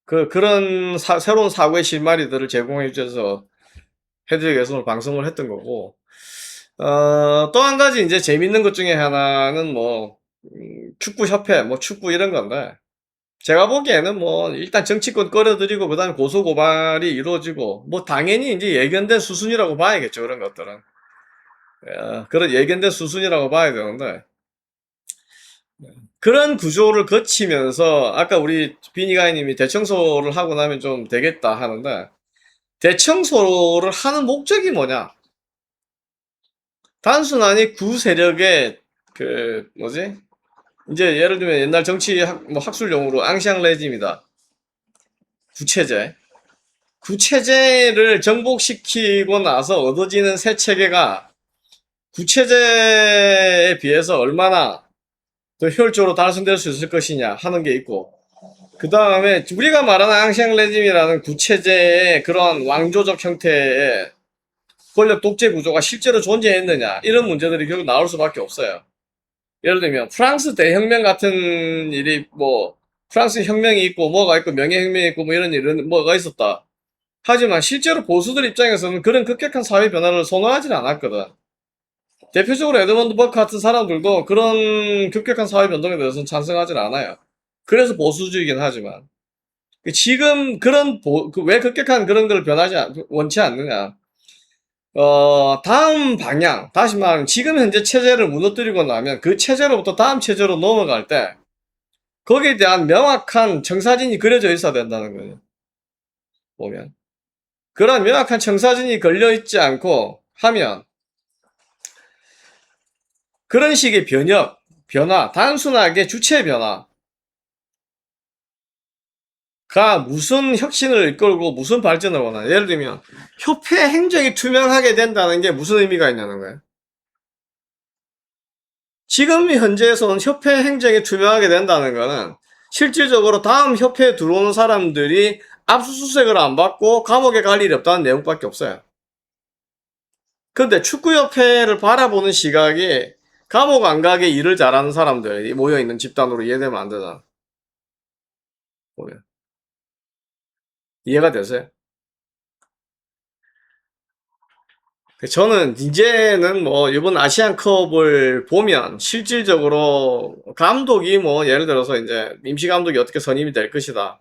그런 새로운 사고의 실마리들을 제공해 주셔서 해드리기 위해서 오늘 방송을 했던 거고, 또 한 가지 이제 재밌는 것 중에 하나는 뭐, 축구협회, 뭐 축구 이런 건데, 제가 보기에는 뭐, 일단 정치권 끌어들이고, 그 다음에 고소고발이 이루어지고, 뭐, 당연히 이제 예견된 수순이라고 봐야겠죠, 그런 것들은. 그런 예견된 수순이라고 봐야 되는데, 그런 구조를 거치면서, 아까 우리 비니가이님이 대청소를 하고 나면 좀 되겠다 하는데, 대청소를 하는 목적이 뭐냐? 단순하니 구세력의 뭐지? 이제 예를 들면 옛날 정치 뭐 학술용어로 앙샹 레짐이다. 구체제. 구체제를 정복시키고 나서 얻어지는 새 체계가 구체제에 비해서 얼마나 더 효율적으로 달성될 수 있을 것이냐 하는 게 있고, 그 다음에 우리가 말하는 앙샹 레짐이라는 구체제의 그런 왕조적 형태의 권력 독재 구조가 실제로 존재했느냐 이런 문제들이 결국 나올 수밖에 없어요. 예를 들면 프랑스 대혁명 같은 일이 뭐 프랑스 혁명이 있고 뭐가 있고 명예혁명이 있고 뭐 이런 일은 뭐가 있었다. 하지만 실제로 보수들 입장에서는 그런 급격한 사회 변화를 선호하지는 않았거든. 대표적으로 에드먼드 버크 같은 사람들도 그런 급격한 사회 변동에 대해서는 찬성하진 않아요. 그래서 보수주의긴 하지만 지금 그런 왜 급격한 그런 걸 원치 않느냐. 다음 방향, 다시 말하면 지금 현재 체제를 무너뜨리고 나면 그 체제로부터 다음 체제로 넘어갈 때 거기에 대한 명확한 청사진이 그려져 있어야 된다는 거예요. 보면. 그런 명확한 청사진이 걸려 있지 않고 하면 그런 식의 변화, 단순하게 주체 변화가 무슨 혁신을 이끌고 무슨 발전을 원하냐. 예를 들면 협회 행정이 투명하게 된다는 게 무슨 의미가 있냐는 거예요. 지금 현재에서는 협회 행정이 투명하게 된다는 거는 실질적으로 다음 협회에 들어오는 사람들이 압수수색을 안 받고 감옥에 갈 일이 없다는 내용밖에 없어요. 근데 축구협회를 바라보는 시각이 감옥 안 가게 일을 잘하는 사람들이 모여있는 집단으로 이해되면 안 되잖아. 보면. 이해가 되세요? 저는 이제는 뭐 이번 아시안컵을 보면 실질적으로 감독이 뭐 예를 들어서 이제 임시 감독이 어떻게 선임이 될 것이다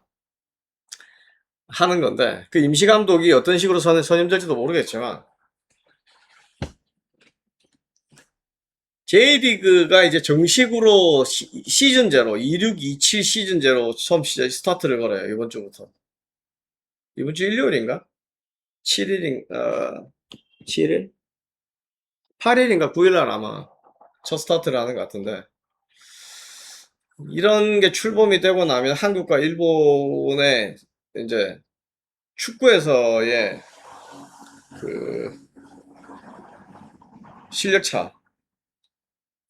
하는 건데 그 임시 감독이 어떤 식으로 선임될지도 모르겠지만 J리그가 이제 정식으로 시즌 제로 2627 시즌 제로 처음 스타트를 걸어요. 이번 주부터. 이번 주 일요일인가? 7일인 7일? 8일인가 9일날 아마 첫 스타트를 하는 것 같은데 이런 게 출범이 되고 나면 한국과 일본의 이제 축구에서의 그 실력차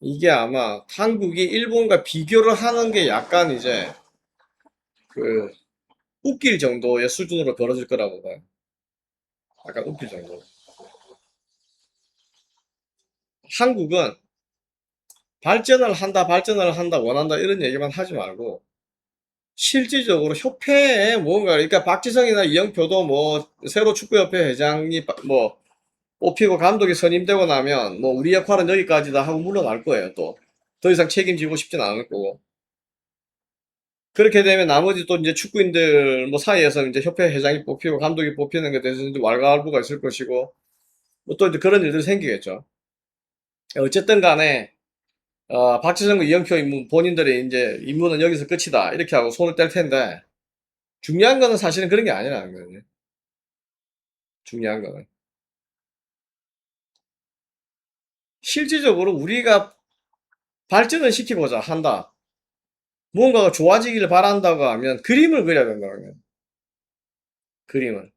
이게 아마 한국이 일본과 비교를 하는 게 약간 이제 그 웃길 정도의 수준으로 벌어질 거라고 봐요. 약간 웃길 정도. 한국은 발전을 한다, 원한다 이런 얘기만 하지 말고 실질적으로 협회에 뭔가 그러니까 박지성이나 이영표도 뭐 새로 축구협회 회장이 뭐 뽑히고 감독이 선임되고 나면 뭐 우리 역할은 여기까지다 하고 물러날 거예요. 또 더 이상 책임지고 싶진 않을 거고 그렇게 되면 나머지 또 이제 축구인들 뭐 사이에서 이제 협회 회장이 뽑히고 감독이 뽑히는 것에 대해서 이제 왈가왈부가 있을 것이고 뭐 또 이제 그런 일들이 생기겠죠. 어쨌든 간에 박지성과 이영표 임무 본인들의 이제 임무는 여기서 끝이다 이렇게 하고 손을 뗄 텐데 중요한 거는 사실은 그런 게 아니라는 거예요. 중요한 거는 실질적으로 우리가 발전을 시키고자 한다. 무언가가 좋아지기를 바란다고 하면 그림을 그려야 된다는 거예요. 그림을.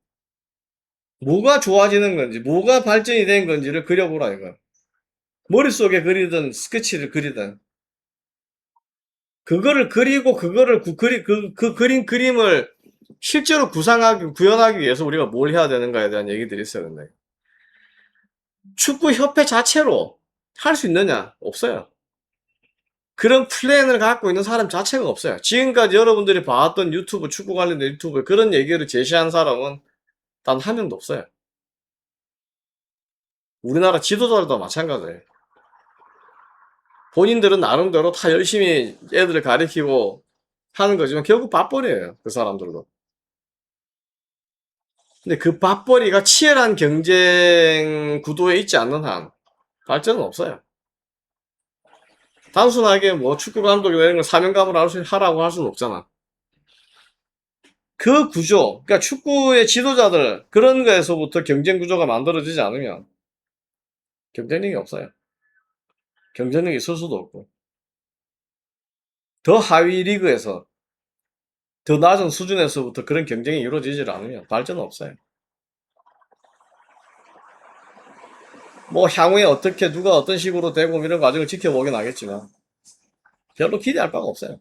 뭐가 좋아지는 건지, 뭐가 발전이 된 건지를 그려보라 이거. 머릿속에 그리든 스케치를 그리든 그거를 그리고 그거를 그 그린 그림을 실제로 구현하기 위해서 우리가 뭘 해야 되는가에 대한 얘기들이 있어야 된다. 축구협회 자체로 할 수 있느냐? 없어요. 그런 플랜을 갖고 있는 사람 자체가 없어요. 지금까지 여러분들이 봤던 유튜브, 축구 관련된 유튜브에 그런 얘기를 제시한 사람은 단 한 명도 없어요. 우리나라 지도자들도 마찬가지예요. 본인들은 나름대로 다 열심히 애들을 가리키고 하는 거지만 결국 밥벌이에요. 그 사람들도. 근데 그 밥벌이가 치열한 경쟁 구도에 있지 않는 한 발전은 없어요. 단순하게 뭐 축구 감독이나 이런 걸 사명감으로 하라고 할 수는 없잖아. 그 구조, 그러니까 축구의 지도자들 그런 거에서부터 경쟁 구조가 만들어지지 않으면 경쟁력이 없어요. 경쟁력이 있을 수도 없고 더 하위 리그에서 더 낮은 수준에서부터 그런 경쟁이 이루어지지 않으면 발전은 없어요. 뭐 향후에 어떻게 누가 어떤 식으로 되고 이런 과정을 지켜보긴 하겠지만 별로 기대할 바가 없어요.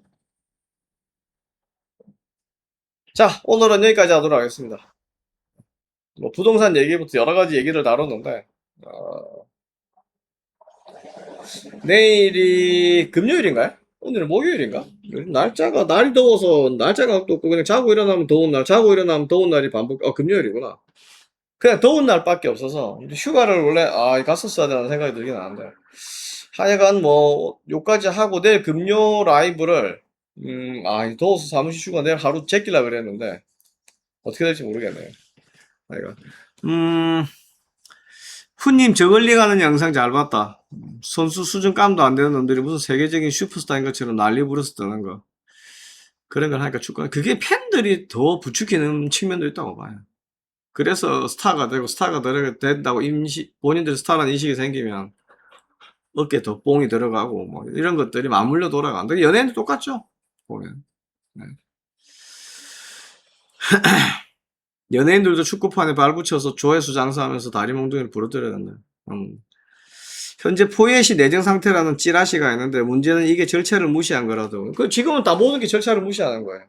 자, 오늘은 여기까지 하도록 하겠습니다. 뭐 부동산 얘기부터 여러 가지 얘기를 다뤘는데 어, 내일이 금요일인가요? 오늘은 목요일인가? 날이 더워서 날짜가 없고 그냥 자고 일어나면 더운 날, 자고 일어나면 더운 날이 반복. 금요일이구나. 그냥 더운 날밖에 없어서 휴가를 원래 갔었어야 되는 생각이 들긴 하는데 하여간 뭐 요까지 하고 내일 금요 라이브를 더워서 사무실 휴가 내일 하루 제끼려 그랬는데 어떻게 될지 모르겠네요. 하여간 후님 저글링 하는 영상 잘 봤다. 선수 수준감도 안 되는 놈들이 무슨 세계적인 슈퍼스타인 것처럼 난리 부려서 뜨는 거. 그런 걸 하니까 축구 그게 팬들이 더 부추기는 측면도 있다고 봐요. 그래서 스타가 되고 스타가 된다고 본인들이 스타라는 인식이 생기면 어깨 더 뽕이 들어가고 뭐 이런 것들이 맞물려 돌아간다. 연예인도 똑같죠. 보면. 네. 연예인들도 축구판에 발 붙여서 조회수 장사하면서 다리 몽둥이를 부러뜨려야 된다. 현재 포엣이 내정 상태라는 찌라시가 있는데 문제는 이게 절차를 무시한 거라도 지금은 다 모든 게 절차를 무시하는 거예요.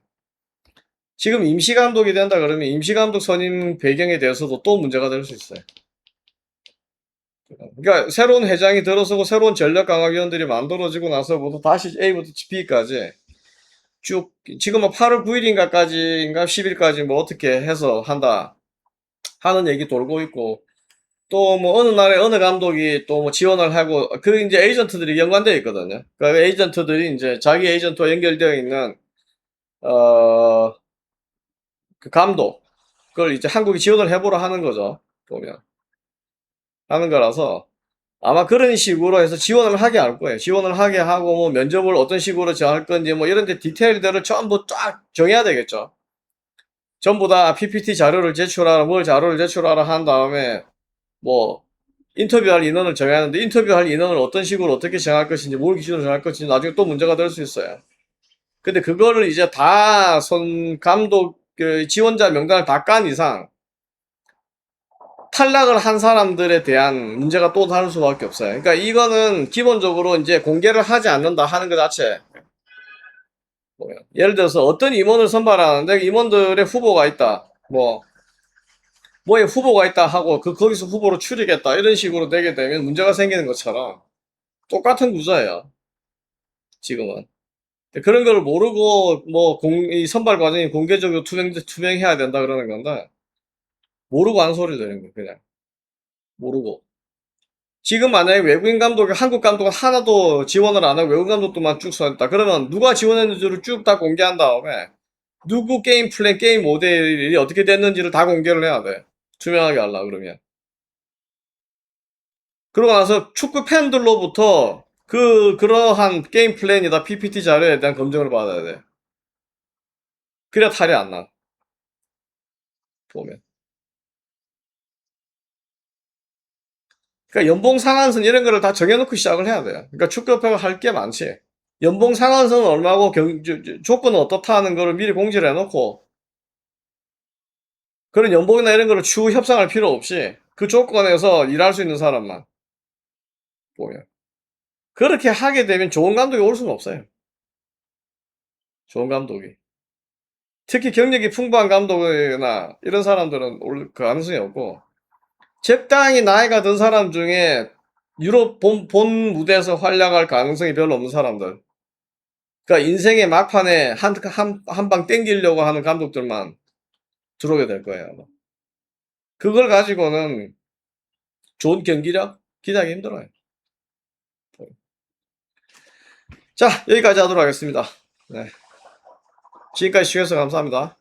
지금 임시감독이 된다 그러면 임시감독 선임 배경에 대해서도 또 문제가 될 수 있어요. 그러니까 새로운 회장이 들어서고 새로운 전력강화위원들이 만들어지고 나서부터 다시 A부터 B까지 쭉 지금은 8월 9일인가까지인가 10일까지 뭐 어떻게 해서 한다 하는 얘기 돌고 있고 또 뭐 어느 날에 어느 감독이 또 뭐 지원을 하고 그 이제 에이전트들이 연관되어 있거든요. 그 에이전트들이 이제 자기 에이전트와 연결되어 있는 그 감독 그걸 이제 한국이 지원을 해보라 하는 거죠. 보면 하는 거라서 아마 그런 식으로 해서 지원을 하게 할 거예요. 지원을 하게 하고 뭐 면접을 어떤 식으로 할 건지 뭐 이런 데 디테일들을 전부 쫙 정해야 되겠죠. 전부 다 PPT 자료를 제출하라, 뭘 자료를 제출하라 한 다음에 뭐 인터뷰할 인원을 정해야 하는데 인터뷰할 인원을 어떤 식으로 어떻게 정할 것인지 뭘 기준으로 정할 것인지 나중에 또 문제가 될 수 있어요. 근데 그거를 이제 다 감독 지원자 명단을 다 깐 이상 탈락을 한 사람들에 대한 문제가 또 다를 수밖에 없어요. 그러니까 이거는 기본적으로 이제 공개를 하지 않는다 하는 것 자체. 예를 들어서 어떤 임원을 선발하는데 임원들의 후보가 있다. 뭐에 후보가 있다 하고 거기서 후보로 추리겠다. 이런 식으로 되게 되면 문제가 생기는 것처럼 똑같은 구조예요. 지금은. 그런 걸 모르고 이 선발 과정이 공개적으로 투명해야 된다 그러는 건데 모르고 한 소리를 내는 거예요. 그냥 모르고. 지금 만약에 외국인 감독이 한국 감독은 하나도 지원을 안 하고 외국인 감독도만 쭉 써냈다. 그러면 누가 지원했는지를 쭉 다 공개한 다음에 누구 게임 플랜, 게임 모델이 어떻게 됐는지를 다 공개를 해야 돼. 투명하게 하려고 그러면. 그러고 나서 축구 팬들로부터 그러한 게임 플랜이다 PPT 자료에 대한 검증을 받아야 돼. 그래야 탈이 안 나. 보면. 그러니까 연봉 상한선 이런 거를 다 정해놓고 시작을 해야 돼요. 그러니까 축구협회가 할 게 많지. 연봉 상한선은 얼마고 조건은 어떻다 하는 거를 미리 공지를 해놓고 그런 연봉이나 이런 거를 추후 협상할 필요 없이 그 조건에서 일할 수 있는 사람만 보면 그렇게 하게 되면 좋은 감독이 올 수는 없어요. 좋은 감독이 특히 경력이 풍부한 감독이나 이런 사람들은 올 가능성이 없고 적당히 나이가 든 사람 중에 유럽 본 무대에서 활약할 가능성이 별로 없는 사람들 그러니까 인생의 막판에 한 방 땡기려고 하는 감독들만 들어오게 될 거예요. 아마. 그걸 가지고는 좋은 경기력 기대하기 힘들어요. 자, 여기까지 하도록 하겠습니다. 네. 지금까지 시청해주셔서 감사합니다.